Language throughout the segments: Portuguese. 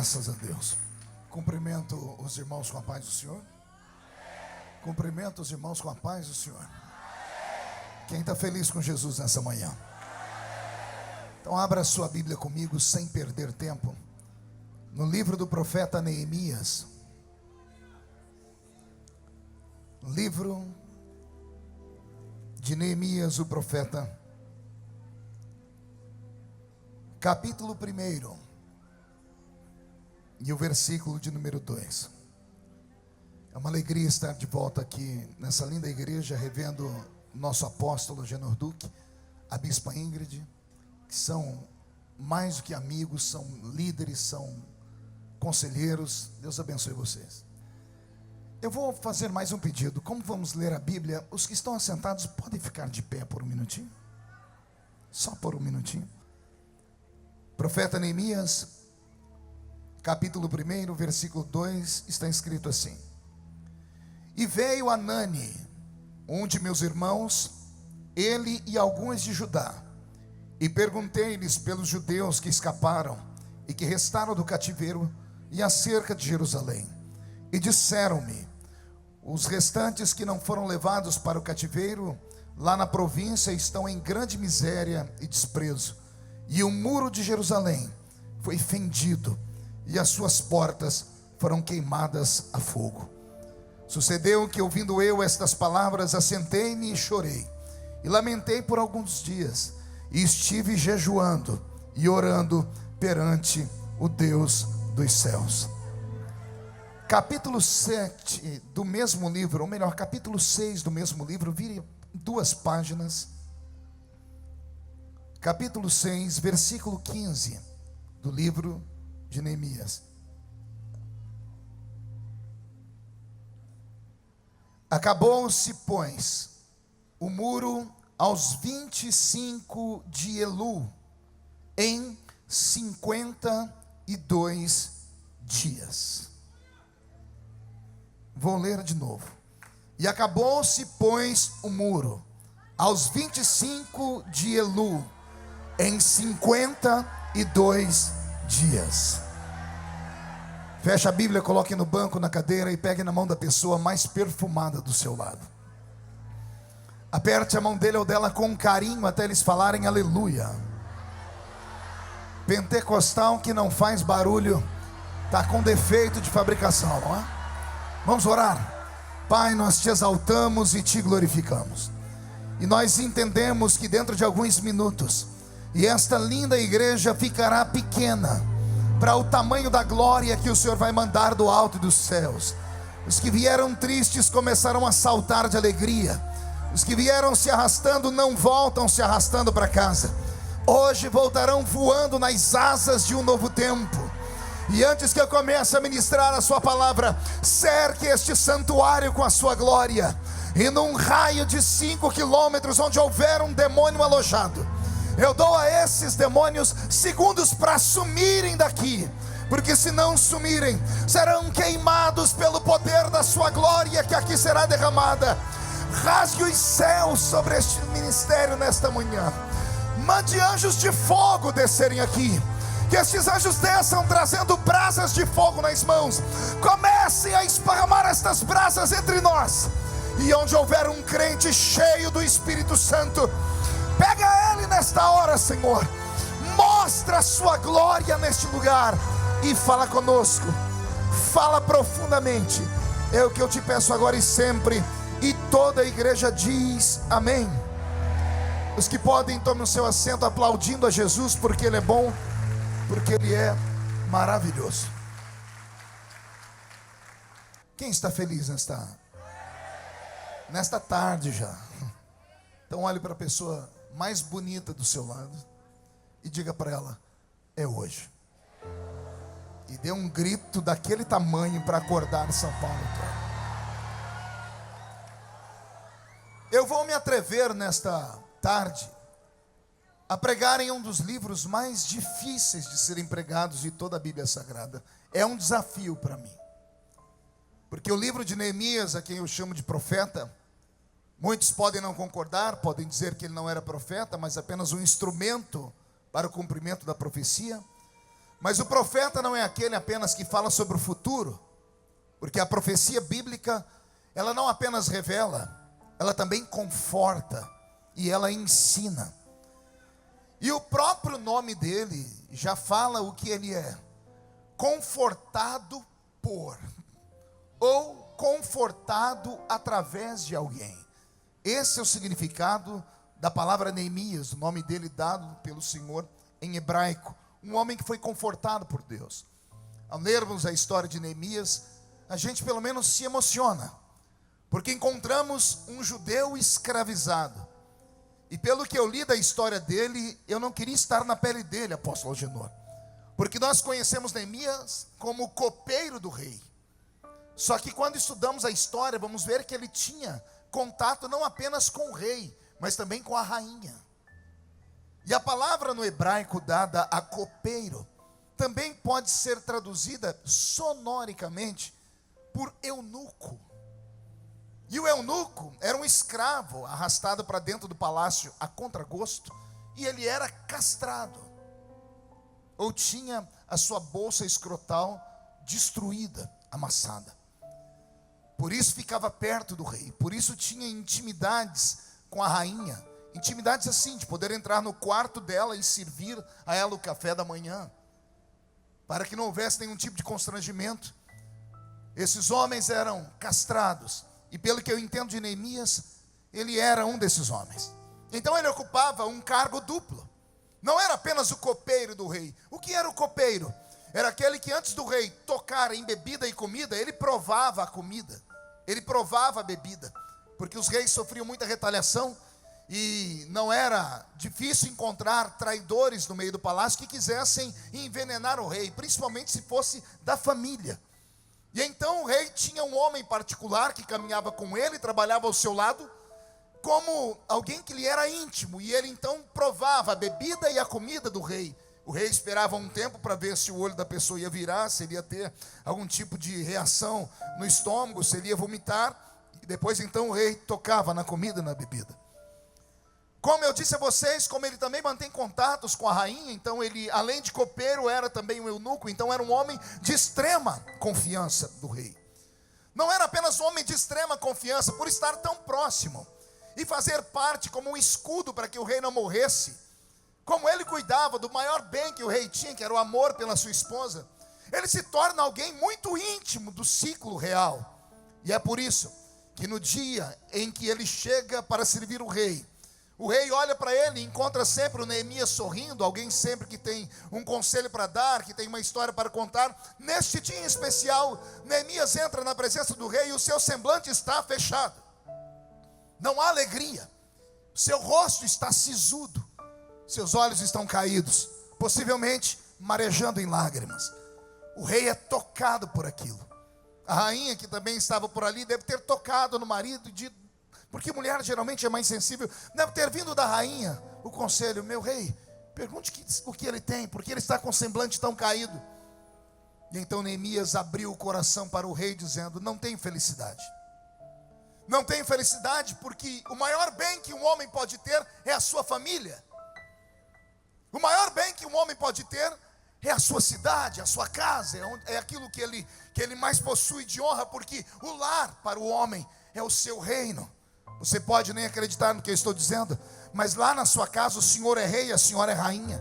Graças a Deus. Cumprimento os irmãos com a paz do Senhor. Cumprimento os irmãos com a paz do Senhor. Quem está feliz com Jesus nessa manhã? Então abra a sua Bíblia comigo sem perder tempo. No livro do profeta Neemias. Livro de Neemias, o profeta. Capítulo 1. E o versículo de número 2. É uma alegria estar de volta aqui nessa linda igreja, revendo nosso apóstolo Genor Duque, a bispa Ingrid, que são mais do que amigos, são líderes, são conselheiros. Deus abençoe vocês. Eu vou fazer mais um pedido. Como vamos ler a Bíblia, os que estão assentados podem ficar de pé por um minutinho? Só por um minutinho. Profeta Neemias, capítulo 1, versículo 2, está escrito assim: E veio Anani, um de meus irmãos, ele e alguns de Judá, e perguntei-lhes pelos judeus que escaparam e que restaram do cativeiro e acerca de Jerusalém. E disseram-me: os restantes que não foram levados para o cativeiro lá na província estão em grande miséria e desprezo, e o muro de Jerusalém foi fendido e as suas portas foram queimadas a fogo. Sucedeu que, ouvindo eu estas palavras, assentei-me e chorei, e lamentei por alguns dias, e estive jejuando e orando perante o Deus dos céus. Capítulo 7 do mesmo livro, ou melhor, capítulo 6 do mesmo livro, vire 2 páginas. Capítulo 6, versículo 15 do livro de Neemias. Acabou-se, pois, o muro aos 25 de Elul, em 52 dias. Vou ler de novo. E acabou-se, pois, o muro aos 25 de Elul, em 52 dias. Feche a Bíblia, coloque no banco, na cadeira, e pegue na mão da pessoa mais perfumada do seu lado. Aperte a mão dele ou dela com carinho até eles falarem aleluia. Pentecostal que não faz barulho está com defeito de fabricação, não é? Vamos orar. Pai, nós te exaltamos e te glorificamos, e nós entendemos que dentro de alguns minutos, e esta linda igreja ficará pequena para o tamanho da glória que o Senhor vai mandar do alto dos céus. Os que vieram tristes começaram a saltar de alegria. Os que vieram se arrastando não voltam se arrastando para casa. Hoje voltarão voando nas asas de um novo tempo. E antes que eu comece a ministrar a sua palavra, cerque este santuário com a sua glória. E num raio de 5 quilômetros, onde houver um demônio alojado, eu dou a esses demônios segundos para sumirem daqui, porque se não sumirem, serão queimados pelo poder da sua glória que aqui será derramada. Rasgue os céus sobre este ministério nesta manhã. Mande anjos de fogo descerem aqui. Que estes anjos desçam trazendo brasas de fogo nas mãos. Comecem a esparramar estas brasas entre nós. E onde houver um crente cheio do Espírito Santo, pega ele nesta hora, Senhor. Mostra a sua glória neste lugar e fala conosco. Fala profundamente. É o que eu te peço agora e sempre. E toda a igreja diz amém. Os que podem, tomem o seu assento aplaudindo a Jesus, porque Ele é bom, porque Ele é maravilhoso. Quem está feliz nesta tarde já? Então olhe para a pessoa mais bonita do seu lado e diga para ela: é hoje. E dê um grito daquele tamanho para acordar São Paulo todo. Eu vou me atrever nesta tarde a pregar em um dos livros mais difíceis de serem pregados de toda a Bíblia Sagrada. É um desafio para mim, porque o livro de Neemias, a quem eu chamo de profeta, muitos podem não concordar, podem dizer que ele não era profeta, mas apenas um instrumento para o cumprimento da profecia. Mas o profeta não é aquele apenas que fala sobre o futuro, porque a profecia bíblica, ela não apenas revela, ela também conforta e ela ensina. E o próprio nome dele já fala o que ele é: confortado por, ou confortado através de alguém. Esse é o significado da palavra Neemias, o nome dele dado pelo Senhor em hebraico. Um homem que foi confortado por Deus. Ao lermos a história de Neemias, a gente pelo menos se emociona, porque encontramos um judeu escravizado. E pelo que eu li da história dele, eu não queria estar na pele dele, apóstolo Agenor, porque nós conhecemos Neemias como o copeiro do rei. Só que quando estudamos a história, vamos ver que ele tinha contato não apenas com o rei, mas também com a rainha. E a palavra no hebraico dada a copeiro também pode ser traduzida sonoricamente por eunuco. E o eunuco era um escravo arrastado para dentro do palácio a contragosto, e ele era castrado, ou tinha a sua bolsa escrotal destruída, amassada. Por isso ficava perto do rei, por isso tinha intimidades com a rainha, intimidades assim, de poder entrar no quarto dela e servir a ela o café da manhã, para que não houvesse nenhum tipo de constrangimento. Esses homens eram castrados, e pelo que eu entendo de Neemias, ele era um desses homens. Então ele ocupava um cargo duplo. Não era apenas o copeiro do rei. O que era o copeiro? Era aquele que antes do rei tocar em bebida e comida, ele provava a comida, ele provava a bebida, porque os reis sofriam muita retaliação, e não era difícil encontrar traidores no meio do palácio que quisessem envenenar o rei, principalmente se fosse da família. E então o rei tinha um homem particular que caminhava com ele, trabalhava ao seu lado, como alguém que lhe era íntimo, e ele então provava a bebida e a comida do rei. O rei esperava um tempo para ver se o olho da pessoa ia virar, se ele ia ter algum tipo de reação no estômago, se ele ia vomitar, e depois então o rei tocava na comida e na bebida. Como eu disse a vocês, como ele também mantém contatos com a rainha, então ele, além de copeiro, era também um eunuco, então era um homem de extrema confiança do rei. Não era apenas um homem de extrema confiança por estar tão próximo e fazer parte como um escudo para que o rei não morresse. Como ele cuidava do maior bem que o rei tinha, que era o amor pela sua esposa, ele se torna alguém muito íntimo do ciclo real. E é por isso que no dia em que ele chega para servir o rei olha para ele e encontra sempre o Neemias sorrindo, alguém sempre que tem um conselho para dar, que tem uma história para contar. Neste dia em especial, Neemias entra na presença do rei e o seu semblante está fechado. Não há alegria, seu rosto está sisudo, seus olhos estão caídos, possivelmente marejando em lágrimas. O rei é tocado por aquilo. A rainha, que também estava por ali, deve ter tocado no marido e dito, porque mulher geralmente é mais sensível, deve ter vindo da rainha o conselho: meu rei, pergunte o que ele tem, porque ele está com o semblante tão caído. E então Neemias abriu o coração para o rei dizendo: não tenho felicidade. Não tenho felicidade porque o maior bem que um homem pode ter é a sua família. O maior bem que um homem pode ter é a sua cidade, a sua casa, é aquilo que ele mais possui de honra, porque o lar para o homem é o seu reino. Você pode nem acreditar no que eu estou dizendo, mas lá na sua casa o senhor é rei, a senhora é rainha.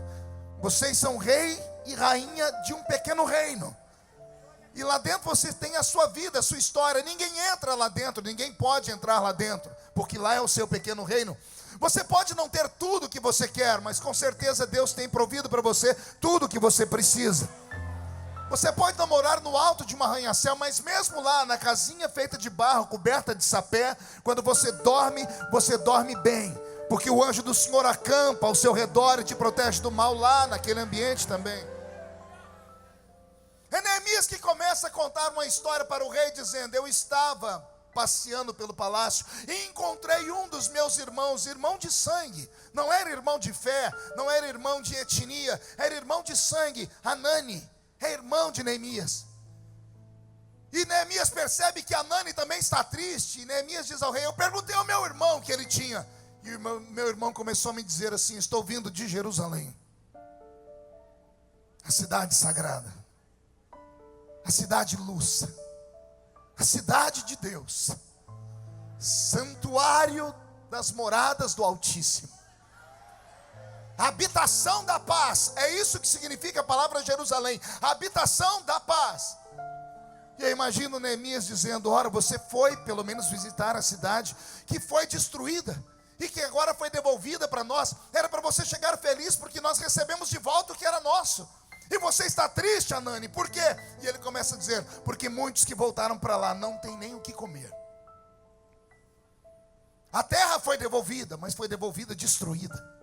Vocês são rei e rainha de um pequeno reino. E lá dentro você tem a sua vida, a sua história. Ninguém entra lá dentro, ninguém pode entrar lá dentro, porque lá é o seu pequeno reino. Você pode não ter tudo o que você quer, mas com certeza Deus tem provido para você tudo o que você precisa. Você pode não morar no alto de um arranha-céu, mas mesmo lá na casinha feita de barro, coberta de sapé, quando você dorme bem, porque o anjo do Senhor acampa ao seu redor e te protege do mal lá naquele ambiente também. É Neemias que começa a contar uma história para o rei, dizendo: eu estava passeando pelo palácio e encontrei um dos meus irmãos, irmão de sangue, não era irmão de fé, não era irmão de etnia, era irmão de sangue, Hanani, é irmão de Neemias. E Neemias percebe que Hanani também está triste, e Neemias diz ao rei: eu perguntei ao meu irmão o que ele tinha, e o meu irmão começou a me dizer assim: estou vindo de Jerusalém. A cidade sagrada, a cidade luz, a cidade de Deus, santuário das moradas do Altíssimo, a habitação da paz. É isso que significa a palavra Jerusalém, a habitação da paz. E eu imagino Neemias dizendo: ora, você foi pelo menos visitar a cidade que foi destruída e que agora foi devolvida para nós. Era para você chegar feliz porque nós recebemos de volta o que era nosso. E você está triste, Hanani, por quê? E ele começa a dizer: porque muitos que voltaram para lá não têm nem o que comer. A terra foi devolvida, mas foi devolvida destruída.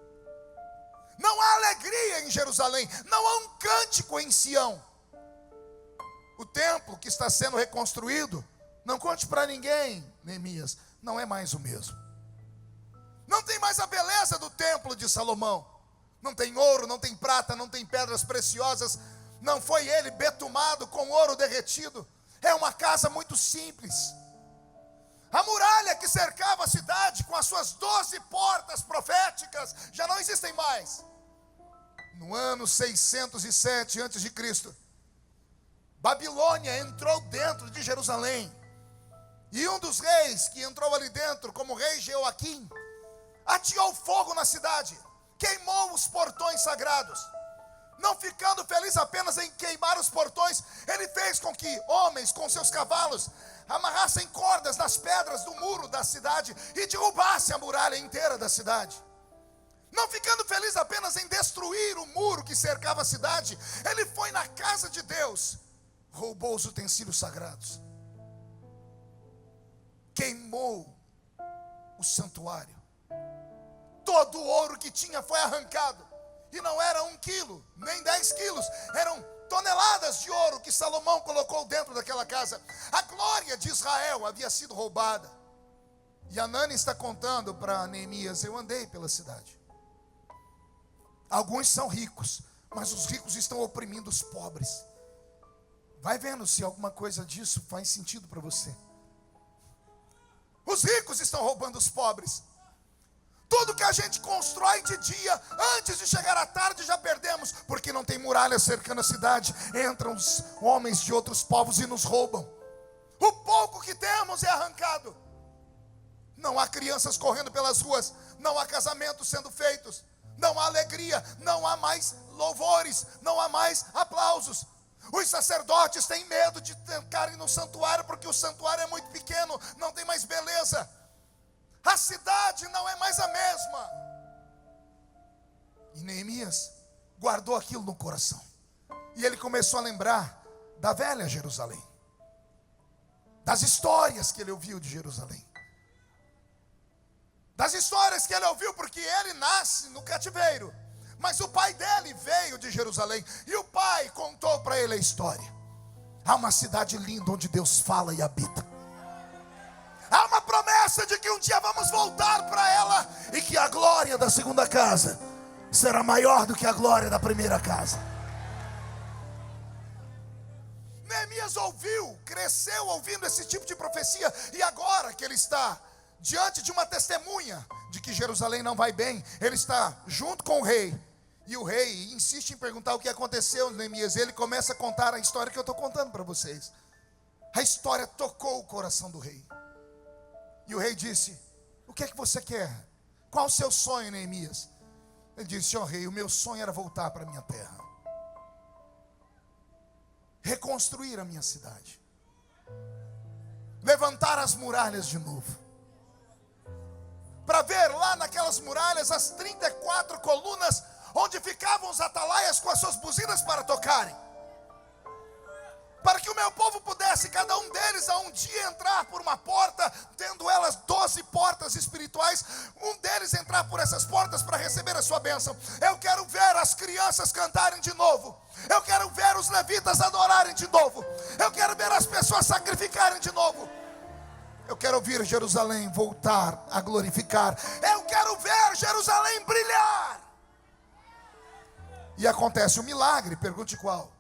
Não há alegria em Jerusalém, não há um cântico em Sião. O templo que está sendo reconstruído, não conte para ninguém, Neemias, não é mais o mesmo. Não tem mais a beleza do templo de Salomão. Não tem ouro, não tem prata, não tem pedras preciosas. Não foi ele betumado com ouro derretido. É uma casa muito simples. A muralha que cercava a cidade com as suas 12 portas proféticas já não existem mais. No ano 607 a.C., Babilônia entrou dentro de Jerusalém. E um dos reis que entrou ali dentro, como rei Jeoaquim, ateou fogo na cidade, queimou os portões sagrados. Não ficando feliz apenas em queimar os portões, ele fez com que homens com seus cavalos amarrassem cordas nas pedras do muro da cidade e derrubassem a muralha inteira da cidade. Não ficando feliz apenas em destruir o muro que cercava a cidade, ele foi na casa de Deus, roubou os utensílios sagrados, queimou o santuário. Todo o ouro que tinha foi arrancado. E não era 1 quilo, nem 10 quilos, eram toneladas de ouro que Salomão colocou dentro daquela casa. A glória de Israel havia sido roubada. E Hanani está contando para Neemias: eu andei pela cidade. Alguns são ricos, mas os ricos estão oprimindo os pobres. Vai vendo se alguma coisa disso faz sentido para você. Os ricos estão roubando os pobres. Tudo que a gente constrói de dia, antes de chegar à tarde já perdemos, porque não tem muralha cercando a cidade. Entram os homens de outros povos e nos roubam. O pouco que temos é arrancado. Não há crianças correndo pelas ruas, não há casamentos sendo feitos, não há alegria, não há mais louvores, não há mais aplausos. Os sacerdotes têm medo de ficarem no santuário, porque o santuário é muito pequeno, não tem mais beleza. A cidade não é mais a mesma. E Neemias guardou aquilo no coração. E ele começou a lembrar da velha Jerusalém, das histórias que ele ouviu de Jerusalém, das histórias que ele ouviu, porque ele nasce no cativeiro, mas o pai dele veio de Jerusalém, e o pai contou para ele a história. Há uma cidade linda onde Deus fala e habita. Há uma promessa de que um dia vamos voltar para ela, e que a glória da segunda casa será maior do que a glória da primeira casa. Neemias ouviu, cresceu ouvindo esse tipo de profecia, e agora que ele está diante de uma testemunha de que Jerusalém não vai bem, ele está junto com o rei, e o rei insiste em perguntar o que aconteceu, Neemias. Ele começa a contar a história que eu estou contando para vocês. A história tocou o coração do rei. E o rei disse: o que é que você quer? Qual o seu sonho, Neemias? Ele disse: ó rei, o meu sonho era voltar para a minha terra, reconstruir a minha cidade, levantar as muralhas de novo, para ver lá naquelas muralhas as 34 colunas onde ficavam os atalaias com as suas buzinas para tocarem, para que o meu povo pudesse, cada um deles, a um dia entrar por uma porta, tendo elas 12 portas espirituais, um deles entrar por essas portas para receber a sua bênção. Eu quero ver as crianças cantarem de novo, eu quero ver os levitas adorarem de novo, eu quero ver as pessoas sacrificarem de novo, eu quero ver Jerusalém voltar a glorificar, eu quero ver Jerusalém brilhar. E acontece um milagre, pergunte qual?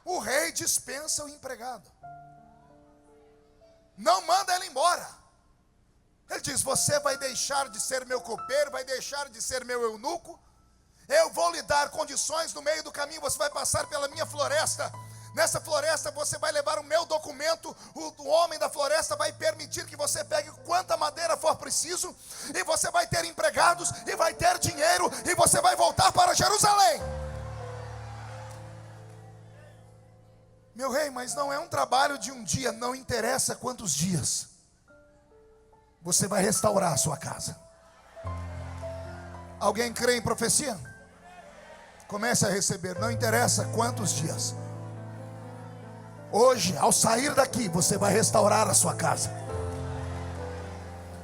O rei dispensa o empregado, não manda ele embora. Ele diz: você vai deixar de ser meu copeiro, vai deixar de ser meu eunuco, Eu vou lhe dar condições no meio do caminho. Você vai passar pela minha floresta. Nessa floresta você vai levar o meu documento. O homem da floresta vai permitir que você pegue quanta madeira for preciso. E você vai ter empregados e vai ter dinheiro. E você vai voltar para Jerusalém. Meu rei, mas não é um trabalho de um dia. Não interessa quantos dias. Você vai restaurar a sua casa. Alguém crê em profecia? Comece a receber. Não interessa quantos dias. Hoje, ao sair daqui, você vai restaurar a sua casa.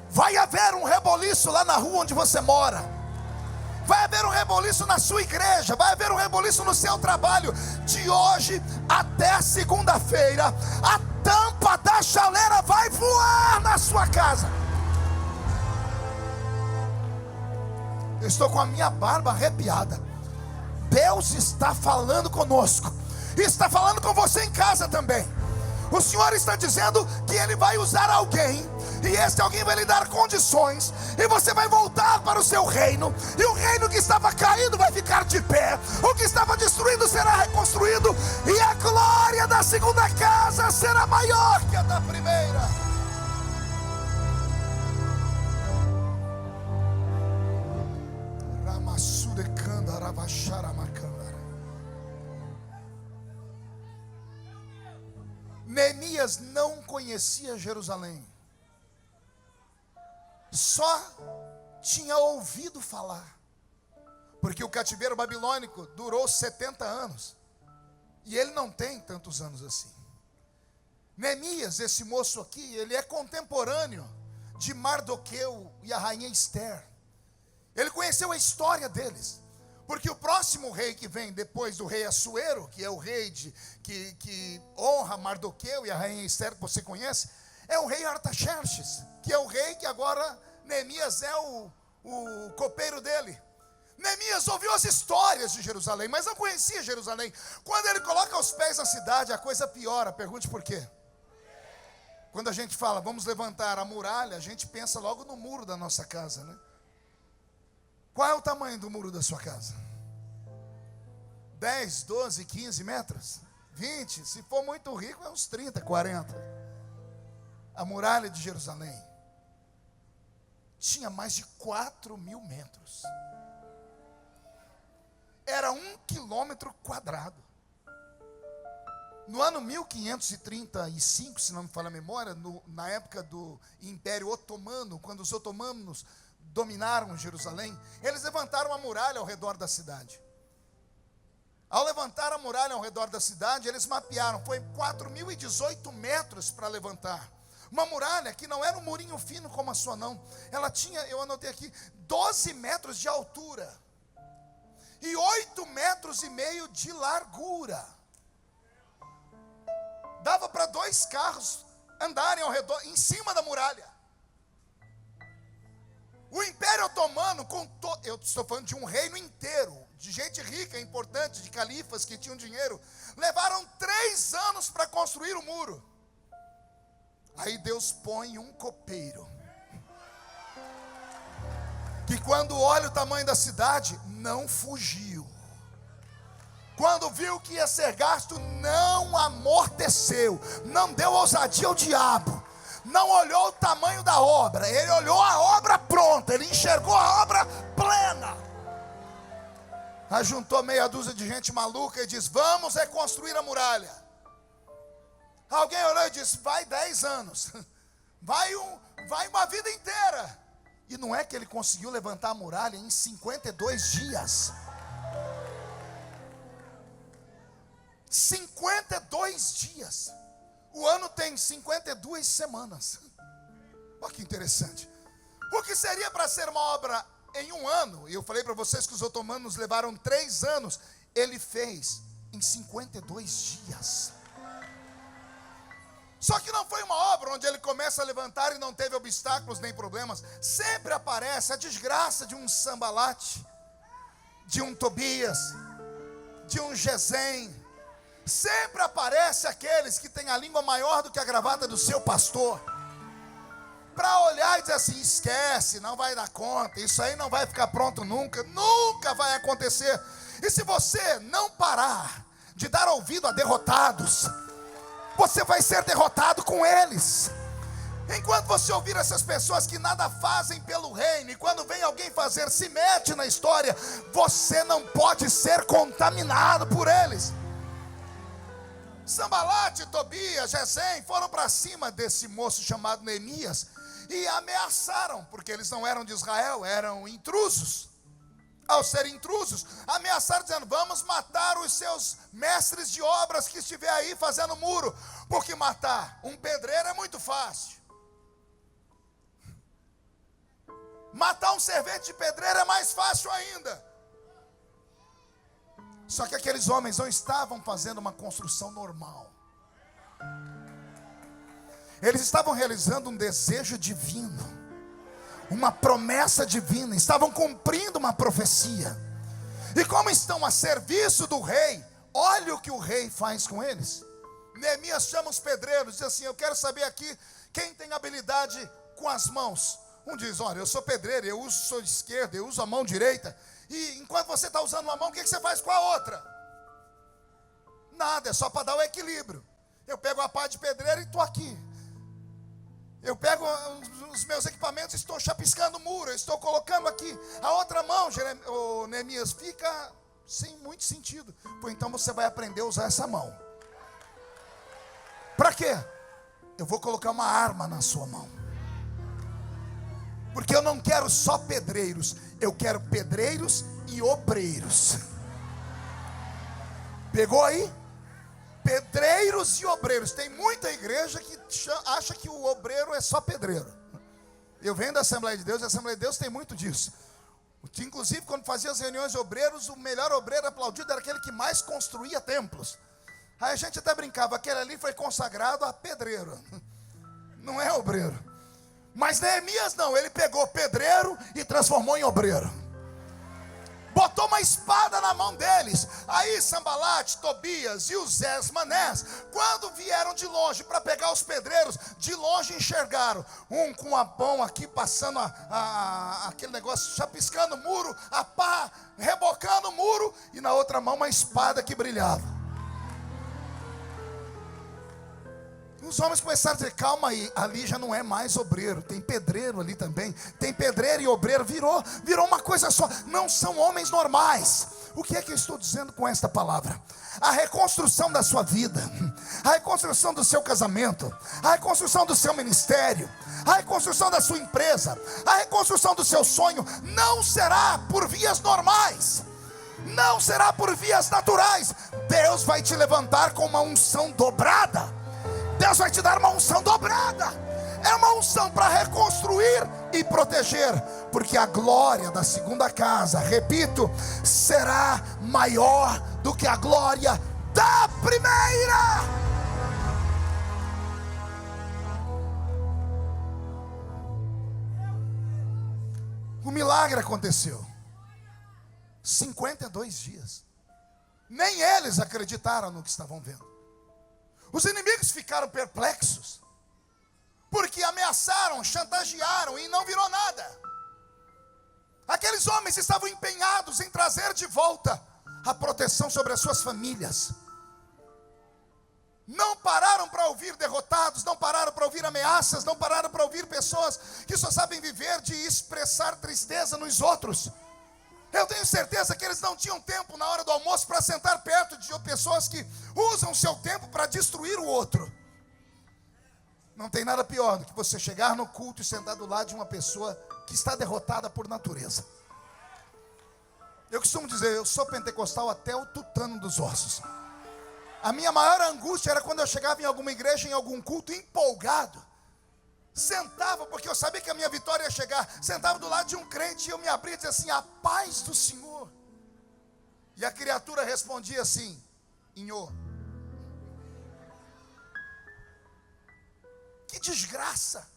Vai haver um reboliço lá na rua onde você mora. Vai haver um reboliço na sua igreja. Vai haver um reboliço no seu trabalho. De hoje até segunda-feira, a tampa da chaleira vai voar na sua casa. Eu estou com a minha barba arrepiada. Deus está falando conosco. E está falando com você em casa também. O Senhor está dizendo que Ele vai usar alguém. E esse alguém vai lhe dar condições. E você vai voltar para o seu reino. E o reino que estava caído vai ficar de pé. O que estava destruído será reconstruído. E a glória da segunda casa será maior que a da primeira. Neemias não conhecia Jerusalém. Só tinha ouvido falar. Porque o cativeiro babilônico durou 70 anos. E ele não tem tantos anos assim. Neemias, esse moço aqui, ele é contemporâneo de Mardoqueu e a rainha Esther. Ele conheceu a história deles. Porque o próximo rei que vem depois do rei Assuero, que é o rei que honra Mardoqueu e a rainha Esther, que você conhece, é o rei Artaxerxes, que é o rei que agora Neemias é o copeiro dele. Neemias ouviu as histórias de Jerusalém, mas não conhecia Jerusalém. Quando ele coloca os pés na cidade, a coisa piora. Pergunte por quê. Quando a gente fala, vamos levantar a muralha, a gente pensa logo no muro da nossa casa, né? Qual é o tamanho do muro da sua casa? 10, 12, 15 metros? 20? Se for muito rico, é uns 30, 40. A muralha de Jerusalém tinha mais de 4.000 metros. Era 1 quilômetro quadrado. No ano 1535, se não me falha a memória, na época do Império Otomano, quando os otomanos dominaram Jerusalém, eles levantaram uma muralha ao redor da cidade. Ao levantar a muralha ao redor da cidade, eles mapearam, foi 4.018 metros para levantar. Uma muralha que não era um murinho fino como a sua não. Ela tinha, eu anotei aqui, 12 metros de altura. E 8,5 metros de largura. Dava para 2 carros andarem ao redor, em cima da muralha. O Império Otomano, eu estou falando de um reino inteiro, de gente rica, importante, de califas que tinham dinheiro, levaram 3 anos para construir o muro. Aí Deus põe um copeiro, que quando olha o tamanho da cidade, não fugiu. Quando viu que ia ser gasto, não amorteceu, não deu ousadia ao diabo. Não olhou o tamanho da obra, ele olhou a obra pronta, ele enxergou a obra plena. Ajuntou meia dúzia de gente maluca e disse, vamos reconstruir a muralha. Alguém olhou e disse, vai 10 anos, vai uma vida inteira. E não é que ele conseguiu levantar a muralha em 52 dias. 52 dias. O ano tem 52 semanas. Olha que interessante. O que seria para ser uma obra em um ano, e eu falei para vocês que os otomanos levaram 3 anos, ele fez em 52 dias. Só que não foi uma obra onde ele começa a levantar e não teve obstáculos nem problemas. Sempre aparece a desgraça de um Sambalate, de um Tobias, de um Gesem. Sempre aparece aqueles que têm a língua maior do que a gravata do seu pastor. para olhar e dizer assim: esquece, não vai dar conta, isso aí não vai ficar pronto nunca, nunca vai acontecer. E se você não parar de dar ouvido a derrotados, você vai ser derrotado com eles. Enquanto você ouvir essas pessoas que nada fazem pelo reino, e quando vem alguém fazer, se mete na história, você não pode ser contaminado por eles. Sambalate, Tobias, Gesem foram para cima desse moço chamado Neemias e ameaçaram, porque eles não eram de Israel, eram intrusos. Ao serem intrusos, ameaçaram dizendo: vamos matar os seus mestres de obras que estiver aí fazendo muro, porque matar um pedreiro é muito fácil. Matar um servente de pedreiro é mais fácil ainda. Só que aqueles homens não estavam fazendo uma construção normal. Eles estavam realizando um desejo divino, uma promessa divina. Estavam cumprindo uma profecia. E como estão a serviço do rei, olha o que o rei faz com eles. Neemias chama os pedreiros, diz assim: eu quero saber aqui quem tem habilidade com as mãos. Um diz: olha, eu sou pedreiro, eu uso a esquerda, eu uso a mão direita. E enquanto você está usando uma mão, o que você faz com a outra? Nada, é só para dar o equilíbrio. Eu pego a pá de pedreiro e estou aqui. Eu pego os meus equipamentos e estou chapiscando o muro, eu estou colocando aqui. A outra mão, Neemias, fica sem muito sentido. Pois então você vai aprender a usar essa mão. Para quê? Eu vou colocar uma arma na sua mão. Porque eu não quero só pedreiros, eu quero pedreiros e obreiros. Pegou aí? Pedreiros e obreiros. Tem muita igreja que acha que o obreiro é só pedreiro. Eu venho da Assembleia de Deus, e a Assembleia de Deus tem muito disso. Inclusive, quando fazia as reuniões de obreiros, o melhor obreiro aplaudido era aquele que mais construía templos. Aí a gente até brincava: aquele ali foi consagrado a pedreiro, não é obreiro. Mas Neemias não, ele pegou pedreiro e transformou em obreiro. Botou uma espada na mão deles. Aí Sambalate, Tobias e os Manés, quando vieram de longe para pegar os pedreiros, de longe enxergaram um com a mão aqui passando aquele negócio, chapiscando o muro, a pá, rebocando o muro, e na outra mão uma espada que brilhava. Os homens começaram a dizer: calma aí, ali já não é mais obreiro, tem pedreiro ali também, tem pedreiro e obreiro, virou uma coisa só, não são homens normais. O que é que eu estou dizendo com esta palavra? A reconstrução da sua vida, a reconstrução do seu casamento, a reconstrução do seu ministério, a reconstrução da sua empresa, a reconstrução do seu sonho, não será por vias normais, não será por vias naturais. Deus vai te levantar com uma unção dobrada. Deus vai te dar uma unção dobrada. É uma unção para reconstruir e proteger. Porque a glória da segunda casa, repito, será maior do que a glória da primeira. O milagre aconteceu. 52 dias. Nem eles acreditaram no que estavam vendo. Os inimigos ficaram perplexos, porque ameaçaram, chantagearam e não virou nada. Aqueles homens estavam empenhados em trazer de volta a proteção sobre as suas famílias. Não pararam para ouvir derrotados, não pararam para ouvir ameaças, não pararam para ouvir pessoas que só sabem viver de expressar tristeza nos outros. Eu tenho certeza que eles não tinham tempo na hora do almoço para sentar perto de pessoas que usam o seu tempo para destruir o outro. Não tem nada pior do que você chegar no culto e sentar do lado de uma pessoa que está derrotada por natureza. Eu costumo dizer: eu sou pentecostal até o tutano dos ossos. A minha maior angústia era quando eu chegava em alguma igreja, em algum culto, empolgado. Sentava, porque eu sabia que a minha vitória ia chegar. Sentava do lado de um crente e eu me abria e dizia assim: a paz do Senhor. E a criatura respondia assim: Inhô. Que desgraça.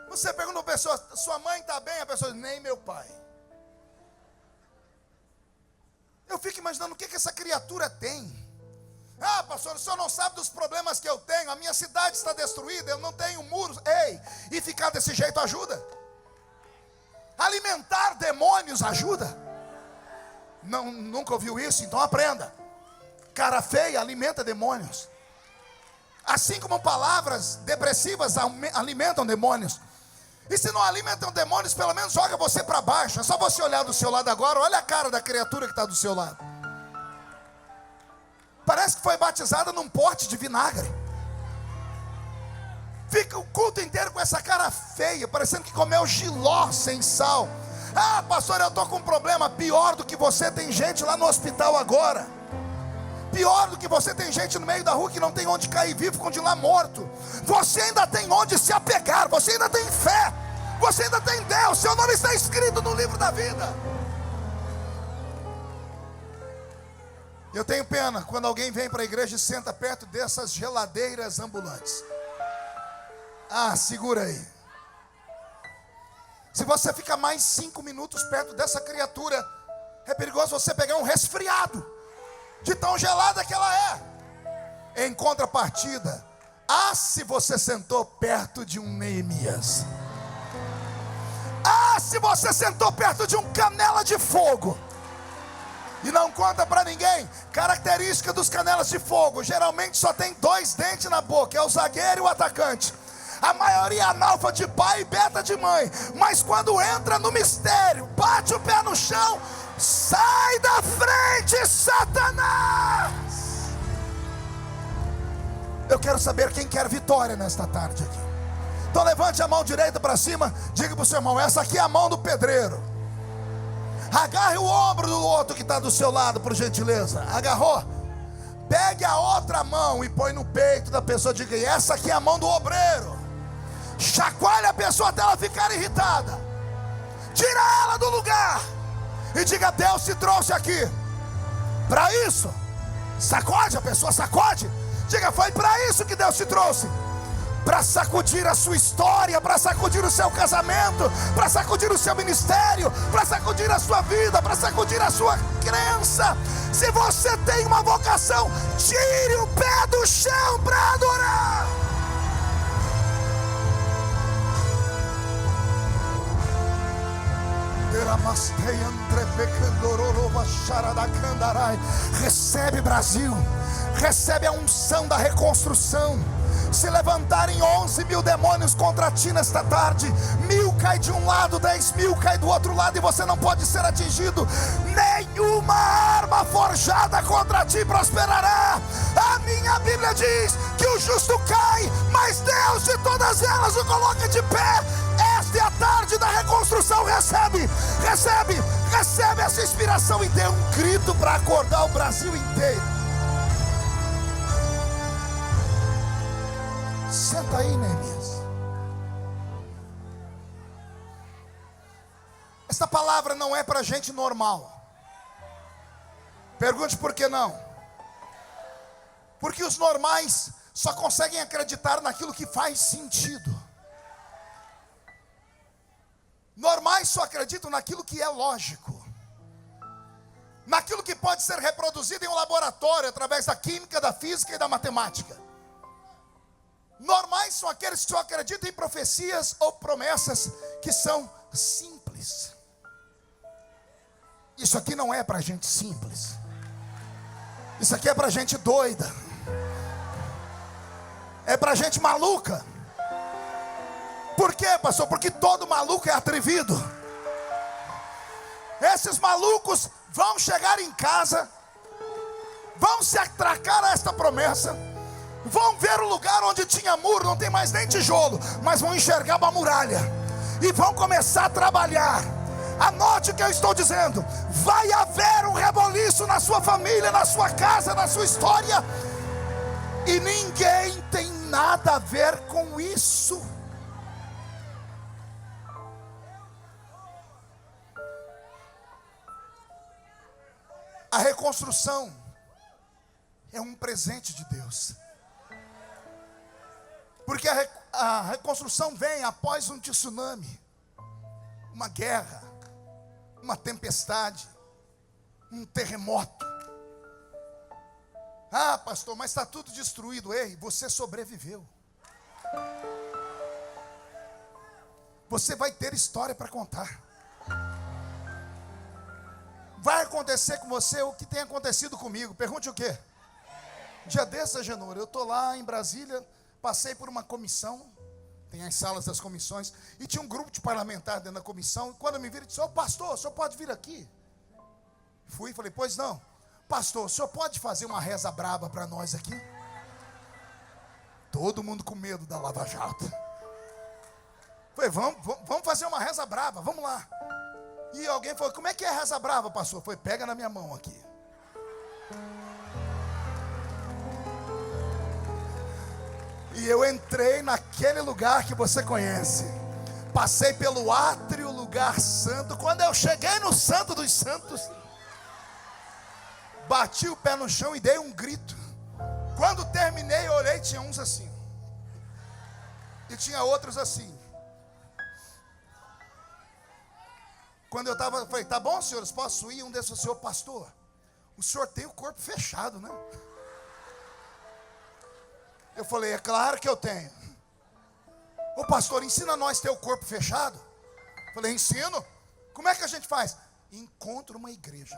Você pergunta a pessoa: sua mãe está bem? A pessoa diz: nem meu pai. Eu fico imaginando o que essa criatura tem. Ah, pastor, o senhor não sabe dos problemas que eu tenho. A minha cidade está destruída, eu não tenho muros. Ei, e ficar desse jeito ajuda? Alimentar demônios ajuda? Não, nunca ouviu isso? Então aprenda. Cara feia alimenta demônios. Assim como palavras depressivas alimentam demônios. E se não alimentam demônios, pelo menos joga você para baixo. É só você olhar do seu lado agora. Olha a cara da criatura que está do seu lado. Parece que foi batizada num pote de vinagre. Fica o culto inteiro com essa cara feia, parecendo que comeu jiló sem sal. Ah, pastor, eu estou com um problema. Pior do que você, tem gente lá no hospital agora. Pior do que você, tem gente no meio da rua que não tem onde cair vivo, continuar morto. Você ainda tem onde se apegar. Você ainda tem fé. Você ainda tem Deus. Seu nome está escrito no livro da vida. Eu tenho pena quando alguém vem para a igreja e senta perto dessas geladeiras ambulantes. Ah, segura aí. Se você fica mais 5 minutos perto dessa criatura, é perigoso você pegar um resfriado, de tão gelada que ela é. Em contrapartida, se você sentou perto de um Neemias. Se você sentou perto de um canela de fogo. E não conta para ninguém. Característica dos canelas de fogo: geralmente só tem 2 dentes na boca, é o zagueiro e o atacante. A maioria é analfa de pai e beta de mãe. Mas quando entra no mistério, bate o pé no chão, sai da frente, Satanás. Eu quero saber quem quer vitória nesta tarde aqui. Então levante a mão direita para cima. Diga para o seu irmão: essa aqui é a mão do pedreiro. Agarre o ombro do outro que está do seu lado, por gentileza. Agarrou? Pegue a outra mão e põe no peito da pessoa. Diga: essa aqui é a mão do obreiro. Chacoalhe a pessoa até ela ficar irritada. Tira ela do lugar e diga: Deus te trouxe aqui para isso. Sacode a pessoa, sacode. Diga: foi para isso que Deus te trouxe. Para sacudir a sua história, para sacudir o seu casamento, para sacudir o seu ministério, para sacudir a sua vida, para sacudir a sua crença. Se você tem uma vocação, tire o pé do chão para adorar. Recebe, Brasil, recebe a unção da reconstrução. Se levantarem 11.000 demônios contra ti nesta tarde, 1.000 cai de um lado, 10.000 cai do outro lado, e você não pode ser atingido. Nenhuma arma forjada contra ti prosperará. A minha Bíblia diz que o justo cai, mas Deus de todas elas o coloca de pé. Esta é a tarde da reconstrução. Recebe, recebe, recebe essa inspiração e dê um grito para acordar o Brasil inteiro. Senta aí, Neemias. Esta palavra não é para gente normal. Pergunte por que não. Porque os normais só conseguem acreditar naquilo que faz sentido. Normais só acreditam naquilo que é lógico, naquilo que pode ser reproduzido em um laboratório através da química, da física e da matemática. Normais são aqueles que só acreditam em profecias ou promessas que são simples. Isso aqui não é para gente simples. Isso aqui é para gente doida. É para gente maluca. Por quê, pastor? Porque todo maluco é atrevido. Esses malucos vão chegar em casa, vão se atracar a esta promessa, vão ver o lugar onde tinha muro, não tem mais nem tijolo, mas vão enxergar uma muralha e vão começar a trabalhar. Anote o que eu estou dizendo: vai haver um reboliço na sua família, na sua casa, na sua história, e ninguém tem nada a ver com isso. A reconstrução é um presente de Deus. Porque a reconstrução vem após um tsunami, uma guerra, uma tempestade, um terremoto. Ah, pastor, mas está tudo destruído. Ei, você sobreviveu. Você vai ter história para contar. Vai acontecer com você o que tem acontecido comigo. Pergunte o quê? Dia desse, Agenor, eu estou lá em Brasília, passei por uma comissão, tem as salas das comissões, e tinha um grupo de parlamentares dentro da comissão, e quando eu me vi, ele disse: ô pastor, o senhor pode vir aqui? Fui e falei: pois não. Pastor, o senhor pode fazer uma reza braba para nós aqui? Todo mundo com medo da Lava Jato. Falei: vamos fazer uma reza braba, vamos lá. E alguém falou: como é que é a reza brava, pastor? Foi: pega na minha mão aqui. E eu entrei naquele lugar que você conhece. Passei pelo átrio, lugar santo. Quando eu cheguei no Santo dos Santos, bati o pé no chão e dei um grito. Quando terminei, eu olhei, tinha uns assim. E tinha outros assim. Quando eu estava, falei: tá bom, senhores, posso ir? Um desses falou: senhor pastor, o senhor tem o corpo fechado, né? Eu falei: é claro que eu tenho. Ô pastor, ensina nós a ter o corpo fechado. Eu falei: ensino. Como é que a gente faz? Encontra uma igreja.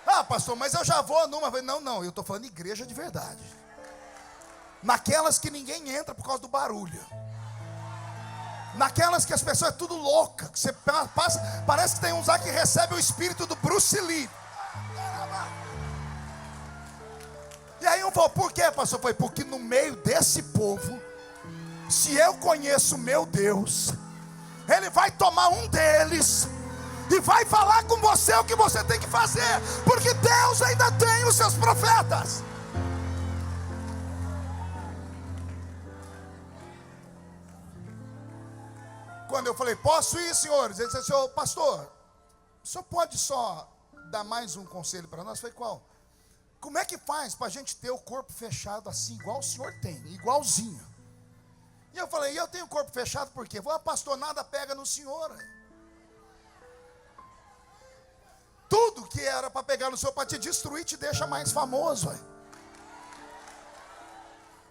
Ah, pastor, mas eu já vou numa. Eu falei: não, eu estou falando igreja de verdade. Naquelas que ninguém entra por causa do barulho. Naquelas que as pessoas é tudo louca, que você passa, parece que tem uns lá que recebe o espírito do Bruce Lee. E aí um falou: por quê, pastor? Eu falei: porque no meio desse povo, se eu conheço o meu Deus, Ele vai tomar um deles e vai falar com você o que você tem que fazer, porque Deus ainda tem os seus profetas. Quando eu falei: posso ir, senhores? Ele disse: senhor pastor, o senhor pode só dar mais um conselho para nós? Eu falei: qual? Como é que faz para a gente ter o corpo fechado assim, igual o senhor tem, igualzinho? E eu falei: e eu tenho o corpo fechado por quê? Ah, pastor, nada pega no senhor. Tudo que era para pegar no senhor, para te destruir, te deixa mais famoso.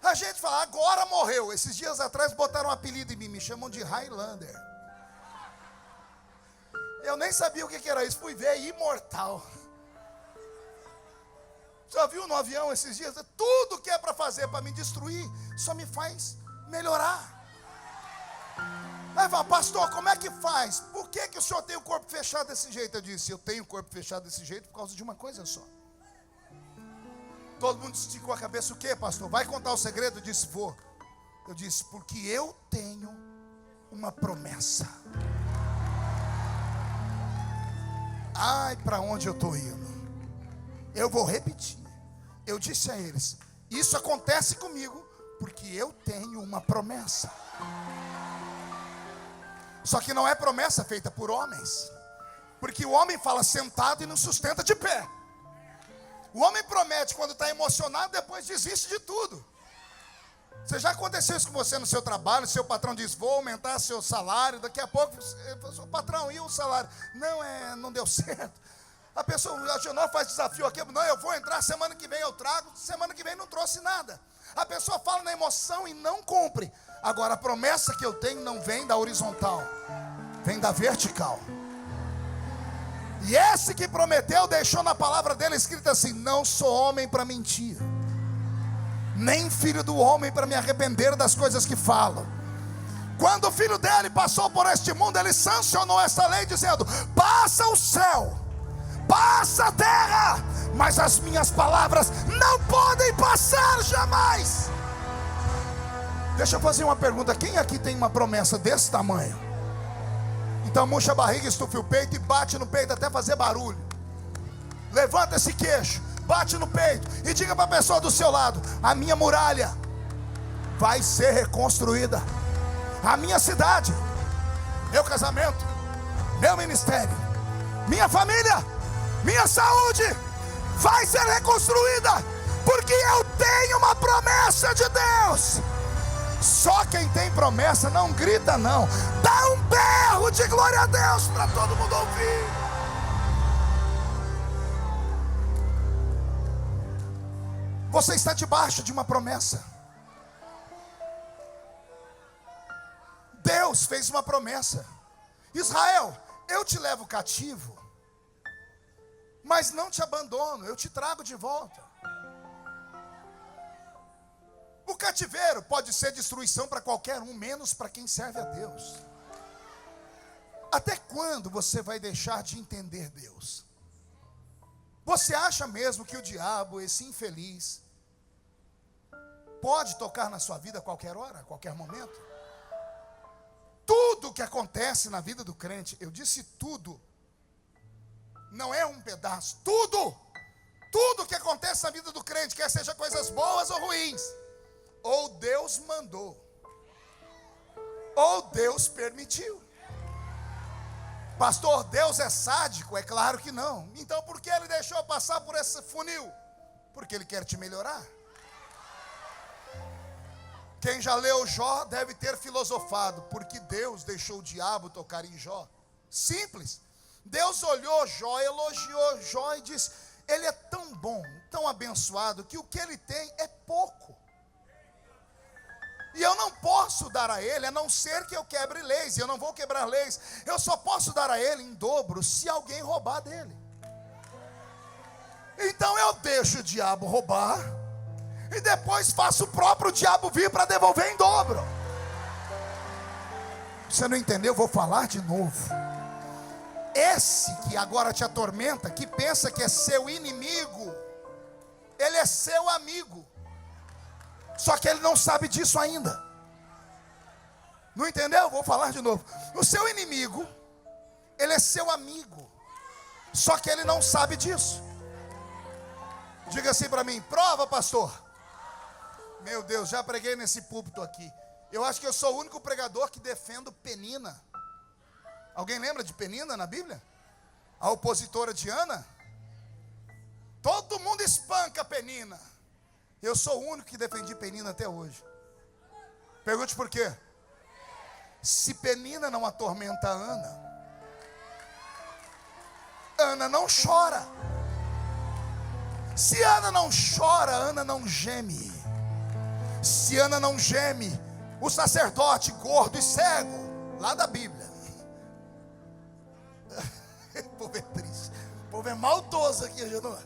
A gente fala: agora morreu. Esses dias atrás botaram um apelido em mim, me chamam de Highlander. Eu nem sabia o que era isso, fui ver: imortal. Já viu no avião esses dias? Tudo que é para fazer para me destruir, só me faz melhorar. Aí fala: pastor, como é que faz? Por que o senhor tem o corpo fechado desse jeito? Eu disse: eu tenho o corpo fechado desse jeito por causa de uma coisa só. Todo mundo esticou a cabeça: o que, pastor? Vai contar o segredo? Eu disse: vou. Eu disse: porque eu tenho uma promessa. Ai, para onde eu estou indo? Eu vou repetir. Eu disse a eles: isso acontece comigo porque eu tenho uma promessa. Só que não é promessa feita por homens, porque o homem fala sentado e não sustenta de pé. O homem promete quando está emocionado, depois desiste de tudo. Você já aconteceu isso com você no seu trabalho? Seu patrão diz: vou aumentar seu salário. Daqui a pouco, o patrão, e o salário? Não deu certo. A pessoa: a Genor faz desafio aqui. Não, eu vou entrar, semana que vem eu trago. Semana que vem não trouxe nada. A pessoa fala na emoção e não cumpre. Agora a promessa que eu tenho não vem da horizontal, vem da vertical. E esse que prometeu deixou na palavra dele escrito assim: não sou homem para mentir, nem filho do homem para me arrepender das coisas que falo. Quando o filho dele passou por este mundo, ele sancionou esta lei dizendo: passa o céu, passa a terra, mas as minhas palavras não podem passar jamais. Deixa eu fazer uma pergunta: quem aqui tem uma promessa desse tamanho? Então murcha a barriga, estufa o peito e bate no peito até fazer barulho. Levanta esse queixo, bate no peito e diga para a pessoa do seu lado: a minha muralha vai ser reconstruída. A minha cidade, meu casamento, meu ministério, minha família, minha saúde vai ser reconstruída, porque eu tenho uma promessa de Deus. Só quem tem promessa não grita não. Dá um berro de glória a Deus para todo mundo ouvir. Você está debaixo de uma promessa. Deus fez uma promessa: Israel, eu te levo cativo, mas não te abandono, eu te trago de volta. O cativeiro pode ser destruição para qualquer um, menos para quem serve a Deus. Até quando você vai deixar de entender Deus? Você acha mesmo que o diabo, esse infeliz, pode tocar na sua vida a qualquer hora, a qualquer momento? Tudo que acontece na vida do crente, eu disse tudo, não é um pedaço, tudo que acontece na vida do crente, quer seja coisas boas ou ruins, ou Deus mandou, ou Deus permitiu. Pastor, Deus é sádico? É claro que não. Então por que Ele deixou passar por esse funil? Porque Ele quer te melhorar. Quem já leu Jó deve ter filosofado: porque Deus deixou o diabo tocar em Jó? Simples. Deus olhou Jó, elogiou Jó e disse: ele é tão bom, tão abençoado, que o que ele tem é pouco. E eu não posso dar a ele, a não ser que eu quebre leis. E eu não vou quebrar leis. Eu só posso dar a ele em dobro se alguém roubar dele. Então eu deixo o diabo roubar, e depois faço o próprio diabo vir para devolver em dobro. Você não entendeu? Eu vou falar de novo. Esse que agora te atormenta, que pensa que é seu inimigo, ele é seu amigo. Só que ele não sabe disso ainda. Não entendeu? Vou falar de novo. O seu inimigo, ele é seu amigo. Só que ele não sabe disso. Diga assim para mim: prova, pastor. Meu Deus, já preguei nesse púlpito aqui. Eu acho que eu sou o único pregador que defendo Penina. Alguém lembra de Penina na Bíblia? A opositora de Ana? Todo mundo espanca Penina. Eu sou o único que defendi Penina até hoje. Pergunte por quê? Se Penina não atormenta Ana, Ana não chora. Se Ana não chora, Ana não geme. Se Ana não geme, o sacerdote gordo e cego, lá da Bíblia, o povo é triste, o povo é maldoso aqui, Genoa.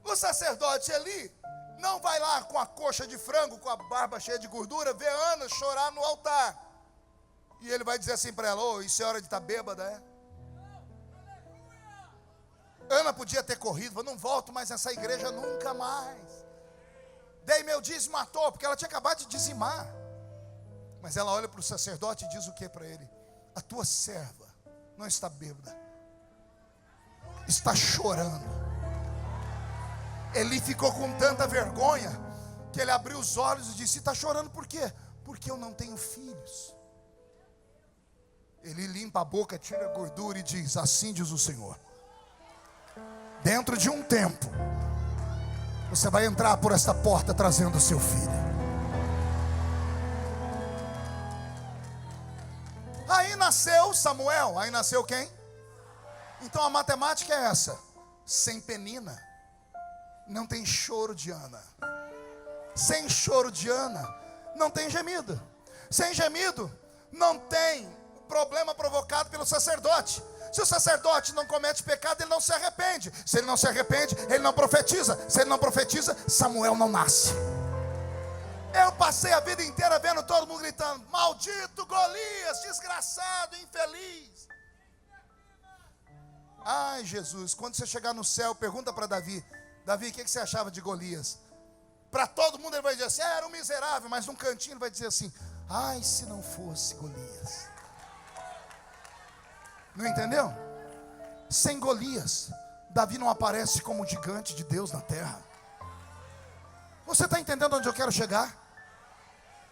O sacerdote ali não vai lá com a coxa de frango, com a barba cheia de gordura, ver Ana chorar no altar. E ele vai dizer assim para ela: ô, isso é hora de estar bêbada, é? Ana podia ter corrido, falou: não volto mais nessa igreja nunca mais. Dei meu dízimo à toa, porque ela tinha acabado de dizimar. Mas ela olha para o sacerdote e diz o que para ele? A tua serva não está bêbada, está chorando. Eli ficou com tanta vergonha que ele abriu os olhos e disse: está chorando por quê? Porque eu não tenho filhos. Ele limpa a boca, tira a gordura e diz: assim diz o Senhor, dentro de um tempo você vai entrar por esta porta trazendo o seu filho. Aí nasceu Samuel. Aí nasceu quem? Então a matemática é essa: sem Penina não tem choro de Ana. Sem choro de Ana não tem gemido. Sem gemido não tem problema provocado pelo sacerdote. Se o sacerdote não comete pecado, ele não se arrepende. Se ele não se arrepende, ele não profetiza. Se ele não profetiza, Samuel não nasce. Eu passei a vida inteira vendo todo mundo gritando: maldito Golias, desgraçado, infeliz. Ai, Jesus, quando você chegar no céu, pergunta para Davi: Davi, o que você achava de Golias? Para todo mundo ele vai dizer assim: era um miserável. Mas num cantinho ele vai dizer assim: ai, se não fosse Golias. Não entendeu? Sem Golias, Davi não aparece como um gigante de Deus na terra. Você está entendendo onde eu quero chegar?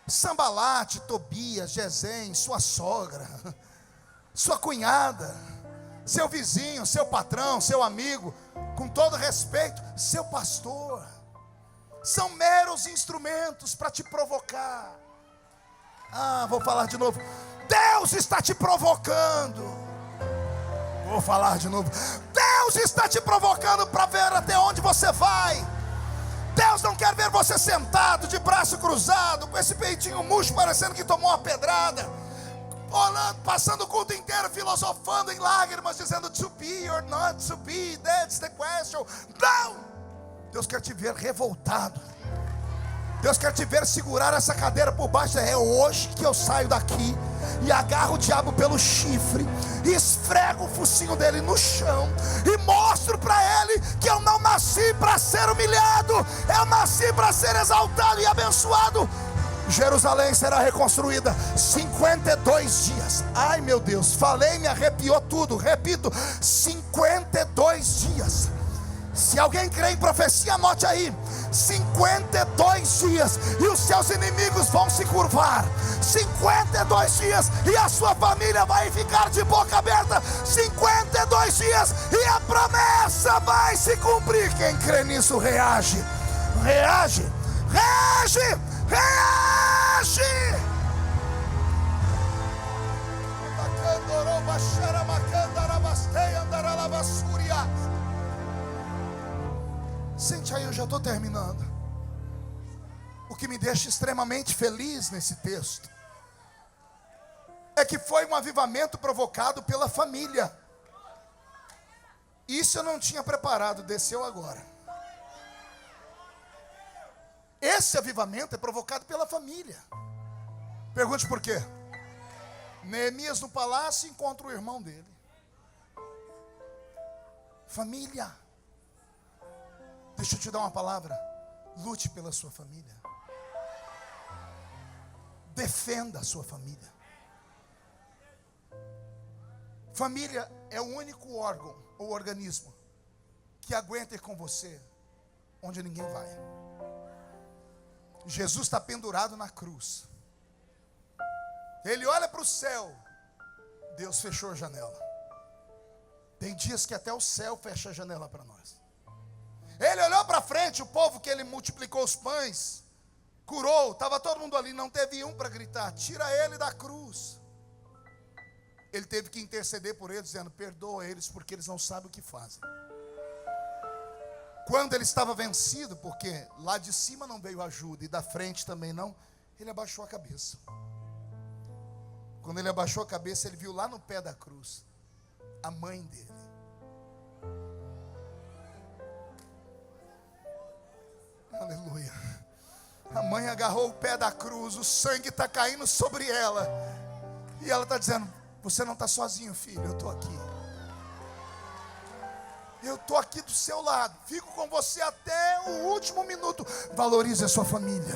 Sambalate, Tobias, Gesem, sua sogra, sua cunhada, seu vizinho, seu patrão, seu amigo, com todo respeito, seu pastor, são meros instrumentos para te provocar. Vou falar de novo. Deus está te provocando. Vou falar de novo. Deus está te provocando para ver até onde você vai, Deus não quer ver você sentado, de braço cruzado, com esse peitinho murcho parecendo que tomou uma pedrada, olhando, passando o culto inteiro filosofando em lágrimas, dizendo to be or not to be, that's the question. Não! Deus quer te ver revoltado. Deus quer te ver segurar essa cadeira por baixo. É hoje que eu saio daqui e agarro o diabo pelo chifre, e esfrego o focinho dele no chão, e mostro para ele que eu não nasci para ser humilhado, eu nasci para ser exaltado e abençoado. Jerusalém será reconstruída 52 dias. Ai meu Deus, falei, me arrepiou tudo. Repito, 52 dias. Se alguém crê em profecia, anote aí: 52 dias e os seus inimigos vão se curvar. 52 dias e a sua família vai ficar de boca aberta. 52 dias e a promessa vai se cumprir. Quem crê nisso reage, reage, reage, reage. Sente aí, eu já estou terminando. O que me deixa extremamente feliz nesse texto é que foi um avivamento provocado pela família. Isso eu não tinha preparado, desceu agora. Esse avivamento é provocado pela família. Pergunte por quê? Neemias no palácio encontra o irmão dele. Família. Deixa eu te dar uma palavra. Lute pela sua família. Defenda a sua família. Família é o único órgão ou organismo que aguenta ir com você onde ninguém vai. Jesus está pendurado na cruz. Ele olha para o céu. Deus fechou a janela. Tem dias que até o céu fecha a janela para nós. Ele olhou para frente, o povo que ele multiplicou os pães, curou, estava todo mundo ali, não teve um para gritar, tira ele da cruz. Ele teve que interceder por eles, dizendo, perdoa eles, porque eles não sabem o que fazem. Quando ele estava vencido, porque lá de cima não veio ajuda, e da frente também não, ele abaixou a cabeça. Quando ele abaixou a cabeça, ele viu lá no pé da cruz, a mãe dele. Aleluia. A mãe agarrou o pé da cruz, o sangue está caindo sobre ela, e ela está dizendo, você não está sozinho, filho, eu estou aqui. Eu estou aqui do seu lado, fico com você até o último minuto. Valorize a sua família.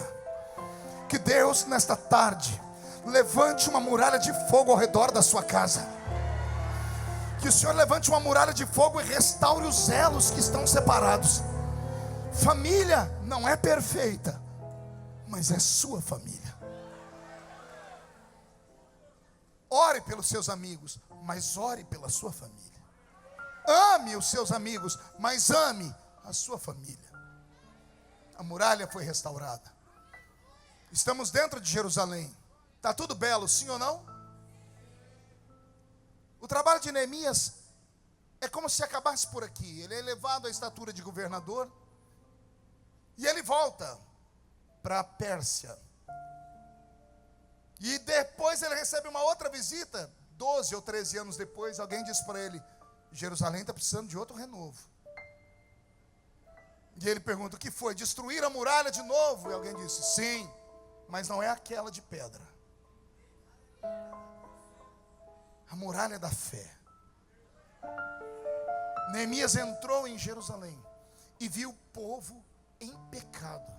Que Deus nesta tarde levante uma muralha de fogo ao redor da sua casa. Que o Senhor levante uma muralha de fogo e restaure os elos que estão separados. Família não é perfeita, mas é sua família. Ore pelos seus amigos, mas ore pela sua família. Ame os seus amigos, mas ame a sua família. A muralha foi restaurada. Estamos dentro de Jerusalém. Está tudo belo, sim ou não? O trabalho de Neemias é como se acabasse por aqui. Ele é elevado à estatura de governador. E ele volta para a Pérsia. E depois ele recebe uma outra visita. 12 ou 13 anos depois, alguém diz para ele, Jerusalém está precisando de outro renovo. E ele pergunta, o que foi? Destruir a muralha de novo? E alguém disse, sim, mas não é aquela de pedra. A muralha da fé. Neemias entrou em Jerusalém e viu o povo em pecado.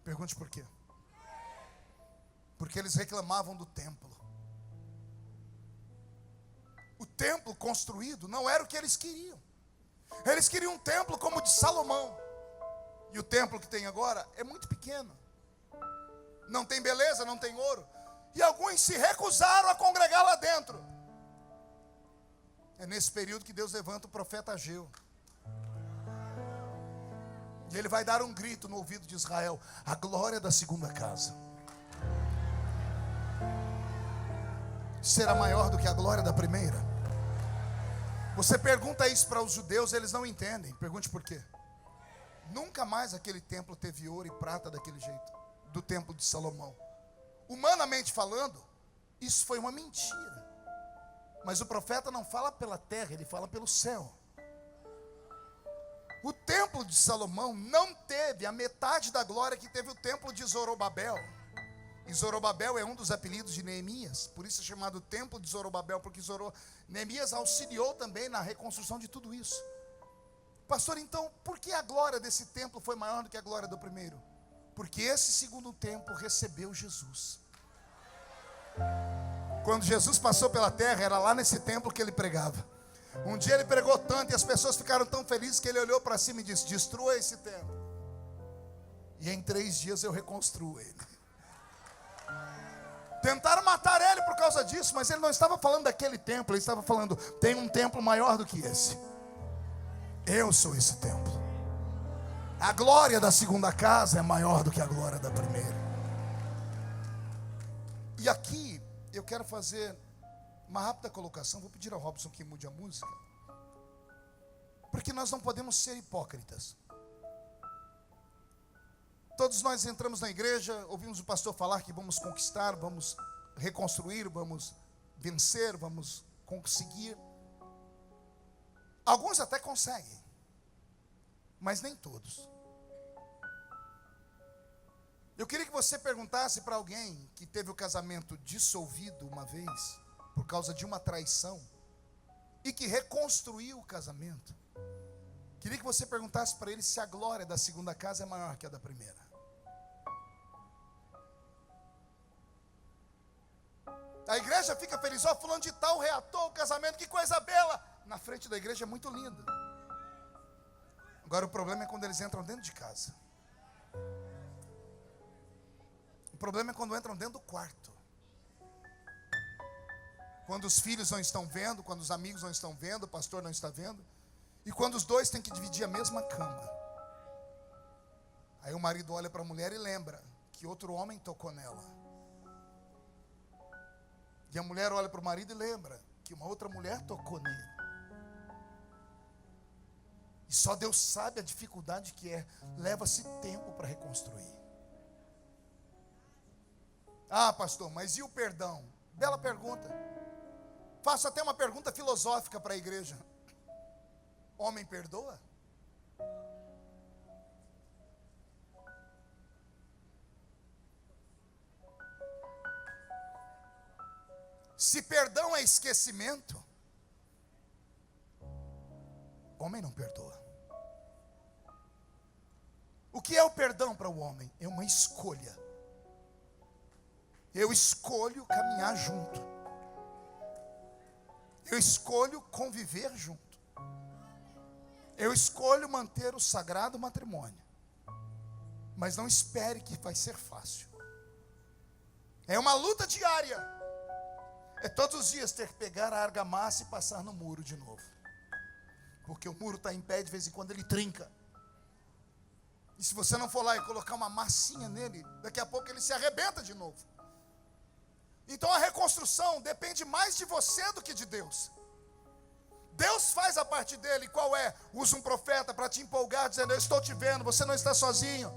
Pergunte por quê? Porque eles reclamavam do templo. O templo construído não era o que eles queriam. Eles queriam um templo como o de Salomão. E o templo que tem agora é muito pequeno. Não tem beleza, não tem ouro. E alguns se recusaram a congregar lá dentro. É nesse período que Deus levanta o profeta Ageu. E ele vai dar um grito no ouvido de Israel: a glória da segunda casa será maior do que a glória da primeira. Você pergunta isso para os judeus, eles não entendem. Pergunte por quê. Nunca mais aquele templo teve ouro e prata daquele jeito, do templo de Salomão. Humanamente falando, isso foi uma mentira. Mas o profeta não fala pela terra, ele fala pelo céu. O templo de Salomão não teve a metade da glória que teve o templo de Zorobabel. E Zorobabel é um dos apelidos de Neemias, por isso é chamado templo de Zorobabel, porque Neemias auxiliou também na reconstrução de tudo isso. Pastor, então, por que a glória desse templo foi maior do que a glória do primeiro? Porque esse segundo templo recebeu Jesus. Quando Jesus passou pela terra, era lá nesse templo que ele pregava. Um dia ele pregou tanto e as pessoas ficaram tão felizes que ele olhou para cima e disse: destrua esse templo, e em 3 dias eu reconstruo ele. Tentaram matar ele por causa disso, mas ele não estava falando daquele templo, ele estava falando: tem um templo maior do que esse. Eu sou esse templo. A glória da segunda casa é maior do que a glória da primeira. E aqui eu quero fazer uma rápida colocação. Vou pedir ao Robson que mude a música, porque nós não podemos ser hipócritas. Todos nós entramos na igreja, ouvimos o pastor falar que vamos conquistar, vamos reconstruir, vamos vencer, vamos conseguir. Alguns até conseguem, mas nem todos. Eu queria que você perguntasse para alguém que teve o casamento dissolvido uma vez, por causa de uma traição, e que reconstruiu o casamento. Queria que você perguntasse para ele se a glória da segunda casa é maior que a da primeira. A igreja fica feliz: ó, fulano de tal reatou o casamento, que coisa bela. Na frente da igreja é muito lindo. Agora o problema é quando eles entram dentro de casa. O problema é quando entram dentro do quarto. Quando os filhos não estão vendo, quando os amigos não estão vendo, o pastor não está vendo. E quando os dois têm que dividir a mesma cama. Aí o marido olha para a mulher e lembra que outro homem tocou nela. E a mulher olha para o marido e lembra que uma outra mulher tocou nele. E só Deus sabe a dificuldade que é. Leva-se tempo para reconstruir. Ah, pastor, mas e o perdão? Bela pergunta. Faço até uma pergunta filosófica para a igreja. Homem perdoa? Se perdão é esquecimento, homem não perdoa. O que é o perdão para o homem? É uma escolha. Eu escolho caminhar junto. Eu escolho conviver junto. Eu escolho manter o sagrado matrimônio. Mas não espere que vai ser fácil. É uma luta diária. É todos os dias ter que pegar a argamassa e passar no muro de novo. Porque o muro está em pé, de vez em quando ele trinca. E se você não for lá e colocar uma massinha nele, daqui a pouco ele se arrebenta de novo. Então a reconstrução depende mais de você do que de Deus. Deus faz a parte dele. Qual é? Usa um profeta para te empolgar, dizendo: eu estou te vendo, você não está sozinho.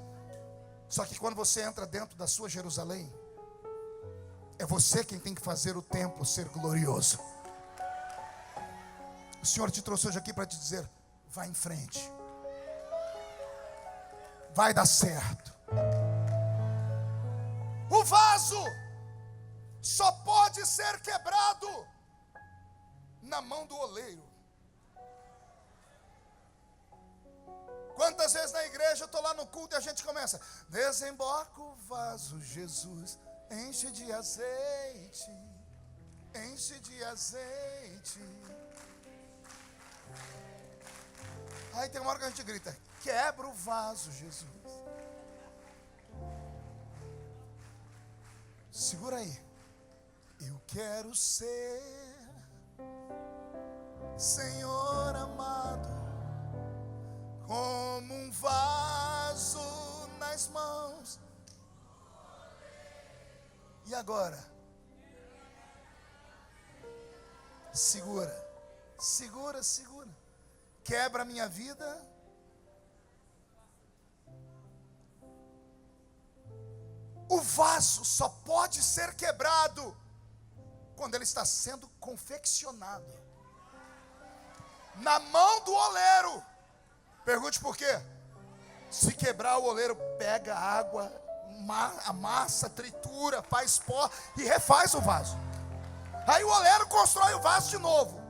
Só que quando você entra dentro da sua Jerusalém, é você quem tem que fazer o templo ser glorioso. O Senhor te trouxe hoje aqui para te dizer: vai em frente, vai dar certo. O vaso só pode ser quebrado na mão do oleiro. Quantas vezes na igreja eu estou lá no culto e a gente começa: desemboca o vaso, Jesus, enche de azeite, enche de azeite. Aí tem uma hora que a gente grita: quebra o vaso, Jesus. Segura aí. Eu quero ser, Senhor amado, como um vaso nas mãos. E agora? Segura, segura, segura. Quebra a minha vida, O vaso só pode ser quebrado quando ele está sendo confeccionado na mão do oleiro. Pergunte por quê? Se quebrar, o oleiro pega a água, amassa, tritura, faz pó e refaz o vaso. Aí o oleiro constrói o vaso de novo.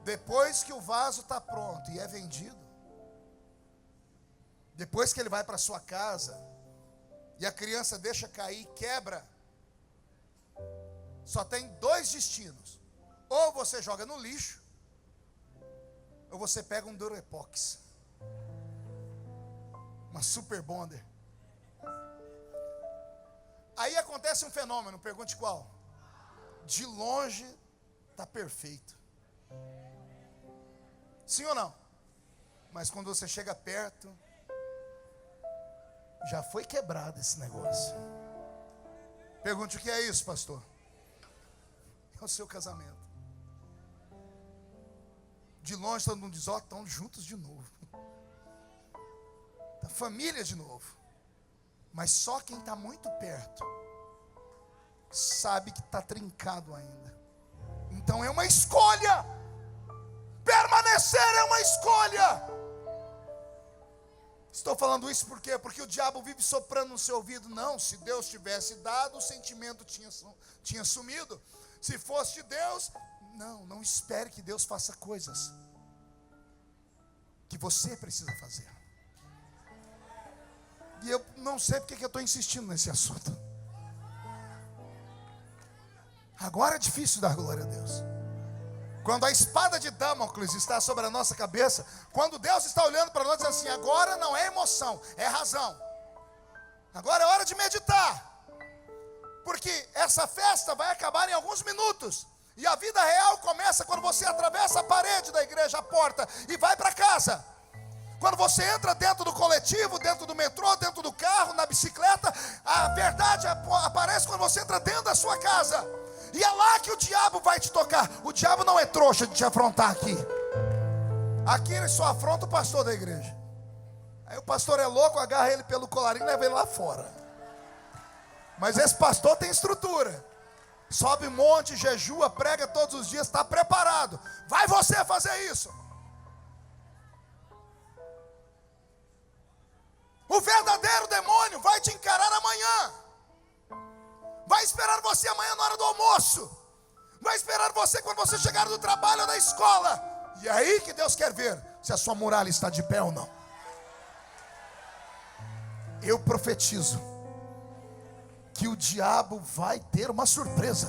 Depois que o vaso está pronto e é vendido, depois que ele vai para sua casa e a criança deixa cair e quebra, só tem dois destinos: ou você joga no lixo, ou você pega um Durepox, uma Super Bonder. Aí acontece um fenômeno, pergunte qual? De longe está perfeito. Sim ou não? Mas quando você chega perto, já foi quebrado esse negócio. Pergunte: o que é isso, pastor? É o seu casamento. De longe todo mundo diz: ó, estão juntos de novo, da família de novo. Mas só quem está muito perto sabe que está trincado ainda. Então é uma escolha. Permanecer é uma escolha. Estou falando isso por quê? Porque o diabo vive soprando no seu ouvido: não, se Deus tivesse dado, o sentimento tinha sumido. Se fosse de Deus, não espere que Deus faça coisas que você precisa fazer. E eu não sei porque que eu estou insistindo nesse assunto. Agora é difícil dar glória a Deus. Quando a espada de Damocles está sobre a nossa cabeça, quando Deus está olhando para nós e diz assim: agora não é emoção, é razão. Agora é hora de meditar. Porque essa festa vai acabar em alguns minutos. E a vida real começa quando você atravessa a parede da igreja, a porta, e vai para casa. Quando você entra dentro do coletivo, dentro do metrô, dentro do carro, na bicicleta, a verdade aparece quando você entra dentro da sua casa. E é lá que o diabo vai te tocar. O diabo não é trouxa de te afrontar aqui. Aqui ele só afronta o pastor da igreja. Aí o pastor é louco, agarra ele pelo colarinho e leva ele lá fora. Mas esse pastor tem estrutura. Sobe um monte, jejua, prega todos os dias, está preparado. Vai você fazer isso. O verdadeiro demônio vai te encarar amanhã. Vai esperar você amanhã na hora do almoço. Vai esperar você quando você chegar do trabalho ou da escola. E é aí que Deus quer ver se a sua muralha está de pé ou não. Eu profetizo que o diabo vai ter uma surpresa.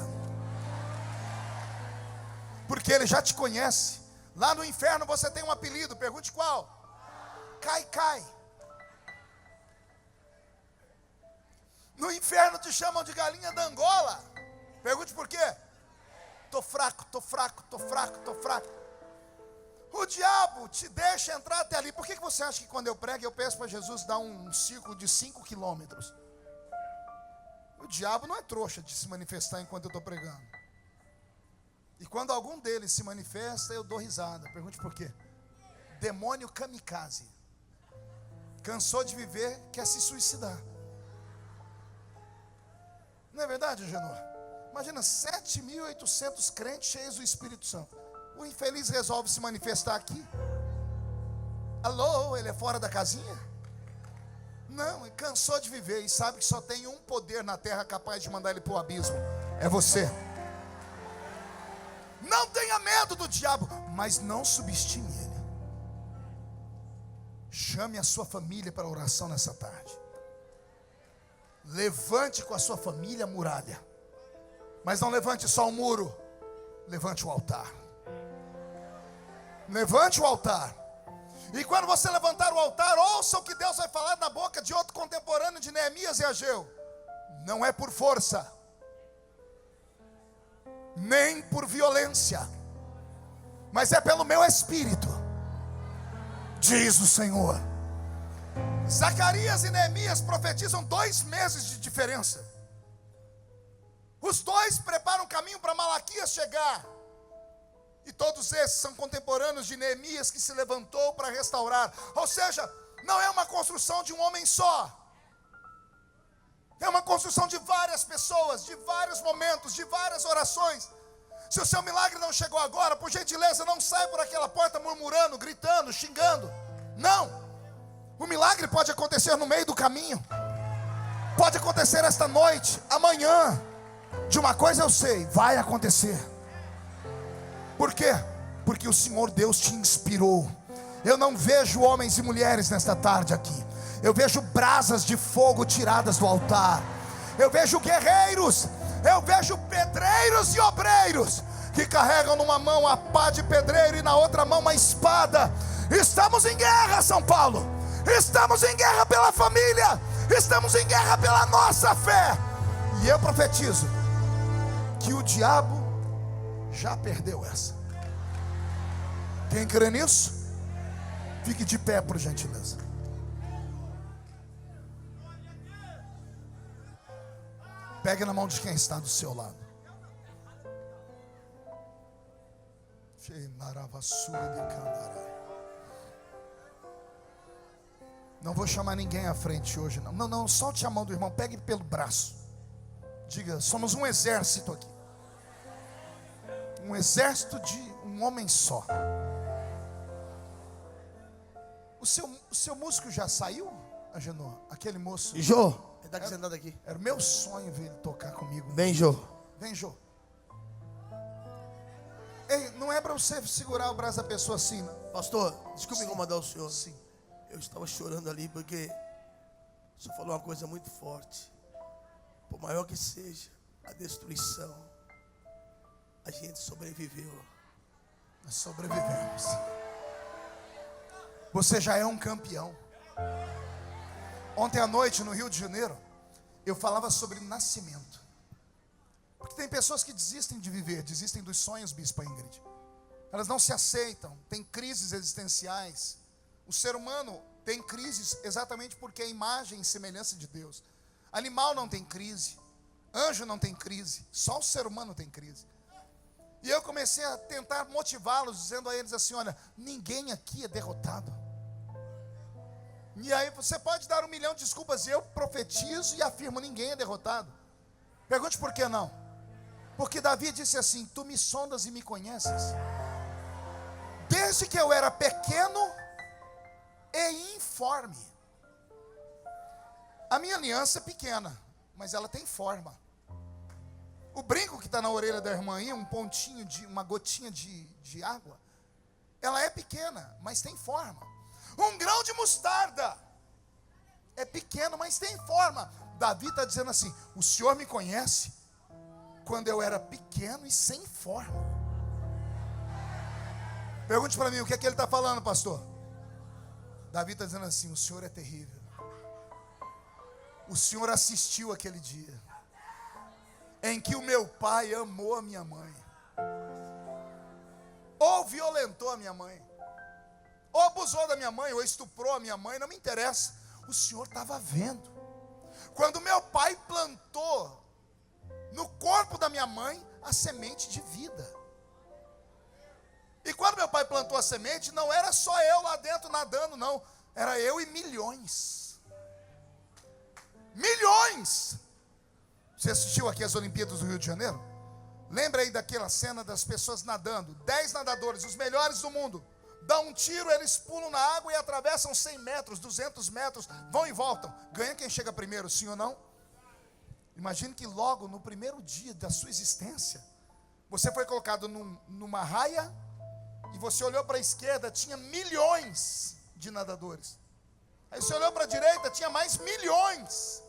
Porque ele já te conhece. Lá no inferno você tem um apelido, pergunte qual? Cai. No inferno te chamam de galinha da Angola. Pergunte por quê? Tô fraco. O diabo te deixa entrar até ali. Por que você acha que quando eu prego, eu peço para Jesus dar um círculo de 5 quilômetros? O diabo não é trouxa de se manifestar enquanto eu estou pregando. E quando algum deles se manifesta, eu dou risada. Pergunte por quê? Demônio kamikaze. Cansou de viver, quer se suicidar. Não é verdade, Genor? Imagina 7.800 crentes cheios do Espírito Santo. O infeliz resolve se manifestar aqui. Alô, ele é fora da casinha? Não, ele cansou de viver e sabe que só tem um poder na terra capaz de mandar ele para o abismo. É você. Não tenha medo do diabo, mas não subestime ele. Chame a sua família para a oração nessa tarde. Levante com a sua família a muralha. Mas não levante só o muro. Levante o altar. Levante o altar. E quando você levantar o altar, ouça o que Deus vai falar na boca de outro contemporâneo de Neemias e Ageu. Não é por força, nem por violência, mas é pelo meu espírito, diz o Senhor. Zacarias e Neemias profetizam 2 meses de diferença. Os dois preparam o caminho para Malaquias chegar. E todos esses são contemporâneos de Neemias, que se levantou para restaurar. Ou seja, não é uma construção de um homem só. É uma construção de várias pessoas, de vários momentos, de várias orações. Se o seu milagre não chegou agora, por gentileza, não saia por aquela porta murmurando, gritando, xingando. Não. O milagre pode acontecer no meio do caminho. Pode acontecer esta noite, amanhã. De uma coisa eu sei, vai acontecer. Por quê? Porque o Senhor Deus te inspirou. Eu não vejo homens e mulheres nesta tarde aqui. Eu vejo brasas de fogo tiradas do altar. Eu vejo guerreiros. Eu vejo pedreiros e obreiros que carregam numa mão a pá de pedreiro e na outra mão uma espada. Estamos em guerra, São Paulo. Estamos em guerra pela família. Estamos em guerra pela nossa fé. E eu profetizo que o diabo já perdeu essa. Quem crê nisso? Fique de pé, por gentileza. Pegue na mão de quem está do seu lado. Não vou chamar ninguém à frente hoje, não. Não, solte a mão do irmão, pegue pelo braço. Diga, somos um exército aqui. Um exército de um homem só. O seu músico já saiu, Agenor? Aquele moço. Jô, ele está aqui sentado aqui. Era o meu sonho ver ele tocar comigo. Vem, Jô. Vem, Jô. Ei, não é para você segurar o braço da pessoa assim, não. Pastor, desculpe incomodar o senhor. Sim. Eu estava chorando ali porque o senhor falou uma coisa muito forte. Por maior que seja a destruição, a gente sobreviveu. Nós sobrevivemos. Você já é um campeão. Ontem à noite no Rio de Janeiro, eu falava sobre nascimento. Porque tem pessoas que desistem de viver, desistem dos sonhos, Bispa Ingrid. Elas não se aceitam, tem crises existenciais. O ser humano tem crises exatamente porque é imagem e semelhança de Deus. Animal não tem crise, anjo não tem crise, só o ser humano tem crise. E eu comecei a tentar motivá-los, dizendo a eles assim: olha, ninguém aqui é derrotado. E aí você pode dar 1 milhão de desculpas, e eu profetizo e afirmo: ninguém é derrotado. Pergunte por que não. Porque Davi disse assim: tu me sondas e me conheces, desde que eu era pequeno e informe. A minha aliança é pequena, mas ela tem forma. O brinco que está na orelha da irmã aí, um pontinho uma gotinha de água, ela é pequena, mas tem forma. Um grão de mostarda é pequeno, mas tem forma. Davi está dizendo assim: o Senhor me conhece quando eu era pequeno e sem forma. Pergunte para mim, o que é que ele está falando, pastor? Davi está dizendo assim: o Senhor é terrível. O Senhor assistiu aquele dia em que o meu pai amou a minha mãe, ou violentou a minha mãe, ou abusou da minha mãe, ou estuprou a minha mãe, não me interessa. O Senhor estava vendo. Quando meu pai plantou no corpo da minha mãe a semente de vida. E quando meu pai plantou a semente, não era só eu lá dentro nadando, não. Era eu e milhões. Milhões! Você assistiu aqui as Olimpíadas do Rio de Janeiro? Lembra aí daquela cena das pessoas nadando? 10 nadadores, os melhores do mundo. Dá um tiro, eles pulam na água e atravessam 100 metros, 200 metros, vão e voltam. Ganha quem chega primeiro, sim ou não? Imagine que logo no primeiro dia da sua existência, você foi colocado numa raia e você olhou para a esquerda, tinha milhões de nadadores. Aí você olhou para a direita, tinha mais milhões.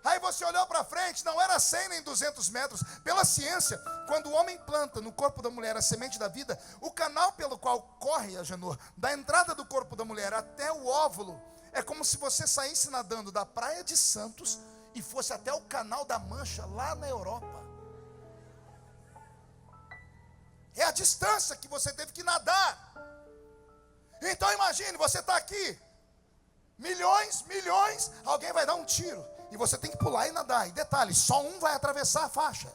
Aí você olhou para frente, não era 100 nem 200 metros. Pela ciência, quando o homem planta no corpo da mulher a semente da vida, o canal pelo qual corre, Agenor, da entrada do corpo da mulher até o óvulo, é como se você saísse nadando da Praia de Santos e fosse até o Canal da Mancha, lá na Europa. É a distância que você teve que nadar. Então imagine, você está aqui, milhões, alguém vai dar um tiro, e você tem que pular e nadar. E detalhe, só um vai atravessar a faixa.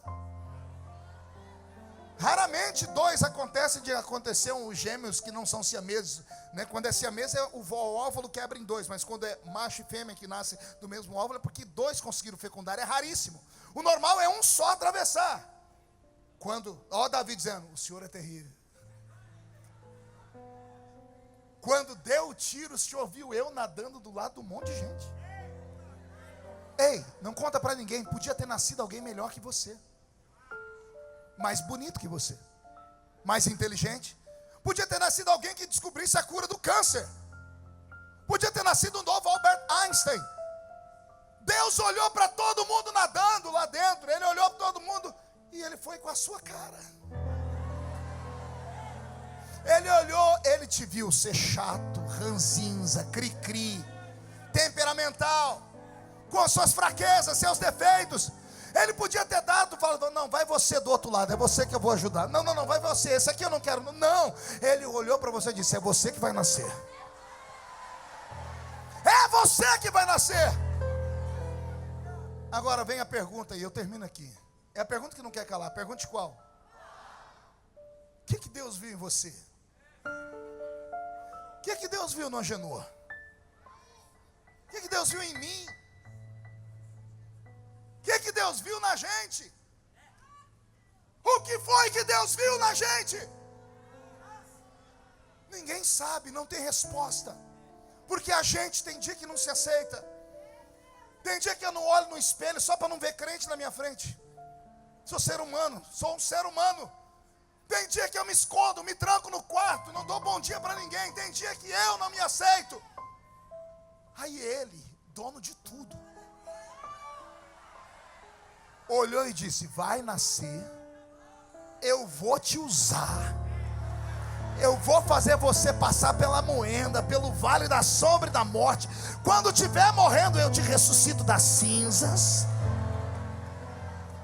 Raramente dois acontece de acontecer os gêmeos que não são siameses, né? Quando é siamês, o óvulo quebra em dois, mas quando é macho e fêmea que nasce do mesmo óvulo, é porque dois conseguiram fecundar, é raríssimo. O normal é um só atravessar. Quando, ó Davi dizendo, o Senhor é terrível. Quando deu o tiro, o Senhor viu eu nadando do lado de um monte de gente. Ei, não conta pra ninguém, podia ter nascido alguém melhor que você, mais bonito que você, mais inteligente. Podia ter nascido alguém que descobrisse a cura do câncer. Podia ter nascido um novo Albert Einstein. Deus olhou para todo mundo nadando lá dentro. Ele olhou para todo mundo e ele foi com a sua cara. Ele olhou, ele te viu ser chato, ranzinza, cri-cri, temperamental, com as suas fraquezas, seus defeitos. Ele podia ter dado, falando, não, vai você do outro lado, é você que eu vou ajudar. Não, vai você, esse aqui eu não quero. Não, ele olhou para você e disse, é você que vai nascer. É você que vai nascer. Agora vem a pergunta e eu termino aqui. É a pergunta que não quer calar, pergunte qual? O que Deus viu em você? O que Deus viu no Agenor? O que Deus viu em mim? O que Deus viu na gente? O que foi que Deus viu na gente? Ninguém sabe, não tem resposta. Porque a gente tem dia que não se aceita. Tem dia que eu não olho no espelho só para não ver crente na minha frente. Sou ser humano, sou um ser humano. Tem dia que eu me escondo, me tranco no quarto, não dou bom dia para ninguém. Tem dia que eu não me aceito. Aí ele, dono de tudo, olhou e disse, vai nascer, eu vou te usar, eu vou fazer você passar pela moenda, pelo vale da sombra e da morte. Quando estiver morrendo, eu te ressuscito das cinzas.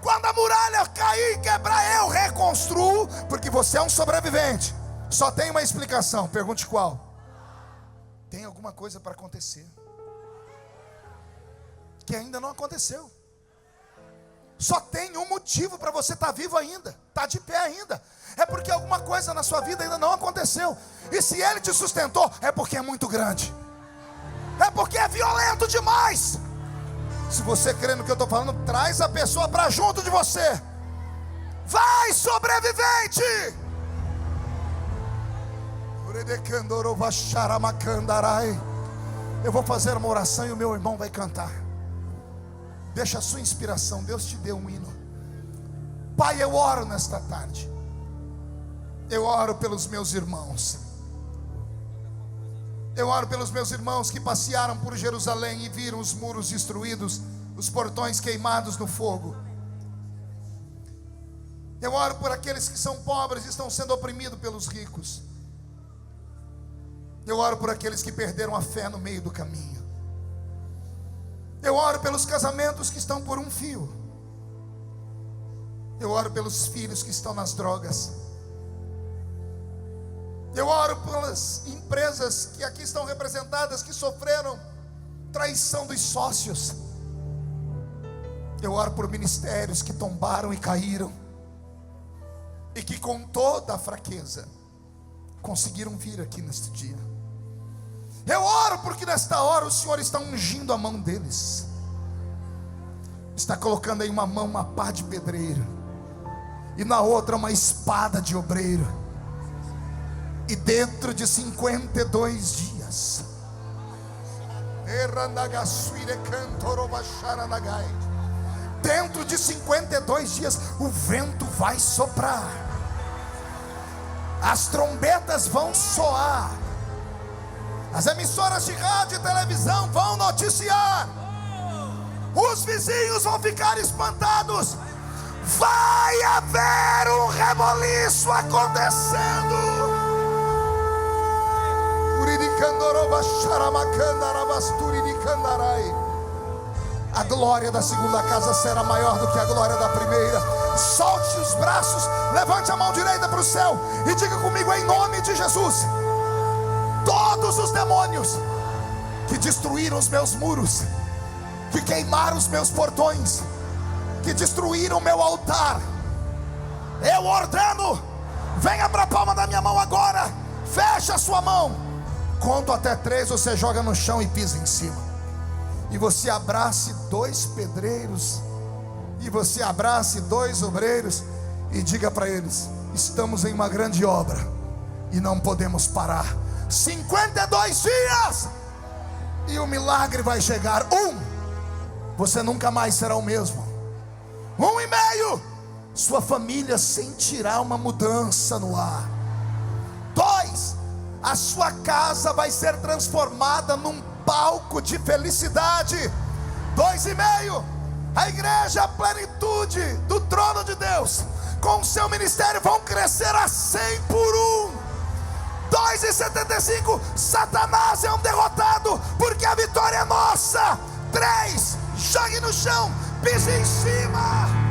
Quando a muralha cair e quebrar, eu reconstruo, porque você é um sobrevivente. Só tem uma explicação, pergunte qual? Tem alguma coisa para acontecer que ainda não aconteceu. Só tem um motivo para você estar vivo ainda, estar de pé ainda. É porque alguma coisa na sua vida ainda não aconteceu. E se Ele te sustentou, é porque é muito grande. É porque é violento demais. Se você crê no que eu estou falando, traz a pessoa para junto de você. Vai, sobrevivente! Eu vou fazer uma oração e o meu irmão vai cantar. Deixa a sua inspiração, Deus te deu um hino. Pai, eu oro nesta tarde. Eu oro pelos meus irmãos. Eu oro pelos meus irmãos que passearam por Jerusalém e viram os muros destruídos, os portões queimados no fogo. Eu oro por aqueles que são pobres e estão sendo oprimidos pelos ricos. Eu oro por aqueles que perderam a fé no meio do caminho. Eu oro pelos casamentos que estão por um fio. Eu oro pelos filhos que estão nas drogas. Eu oro pelas empresas que aqui estão representadas, que sofreram traição dos sócios. Eu oro por ministérios que tombaram e caíram, e que com toda a fraqueza conseguiram vir aqui neste dia. Eu oro porque nesta hora o Senhor está ungindo a mão deles. Está colocando em uma mão uma pá de pedreiro, e na outra uma espada de obreiro. E dentro de 52 dias, dentro de 52 dias, o vento vai soprar, as trombetas vão soar, as emissoras de rádio e televisão vão noticiar, os vizinhos vão ficar espantados. Vai haver um reboliço acontecendo. A glória da segunda casa será maior do que a glória da primeira. Solte os braços, levante a mão direita para o céu e diga comigo em nome de Jesus: todos os demônios que destruíram os meus muros, que queimaram os meus portões, que destruíram o meu altar, Eu ordeno, venha para a palma da minha mão agora. Fecha a sua mão. Conto até 3, você joga no chão e pisa em cima. E você abrace 2 pedreiros. E você abrace 2 obreiros. E diga para eles: estamos em uma grande obra e não podemos parar. 52 dias e o milagre vai chegar. 1, você nunca mais será o mesmo. 1,5, sua família sentirá uma mudança no ar. 2, a sua casa vai ser transformada num palco de felicidade. 2,5, a igreja, a plenitude do trono de Deus, com o seu ministério vão crescer a 100 por 1. 2,75, Satanás é um derrotado, porque a vitória é nossa. 3, jogue no chão, pise em cima.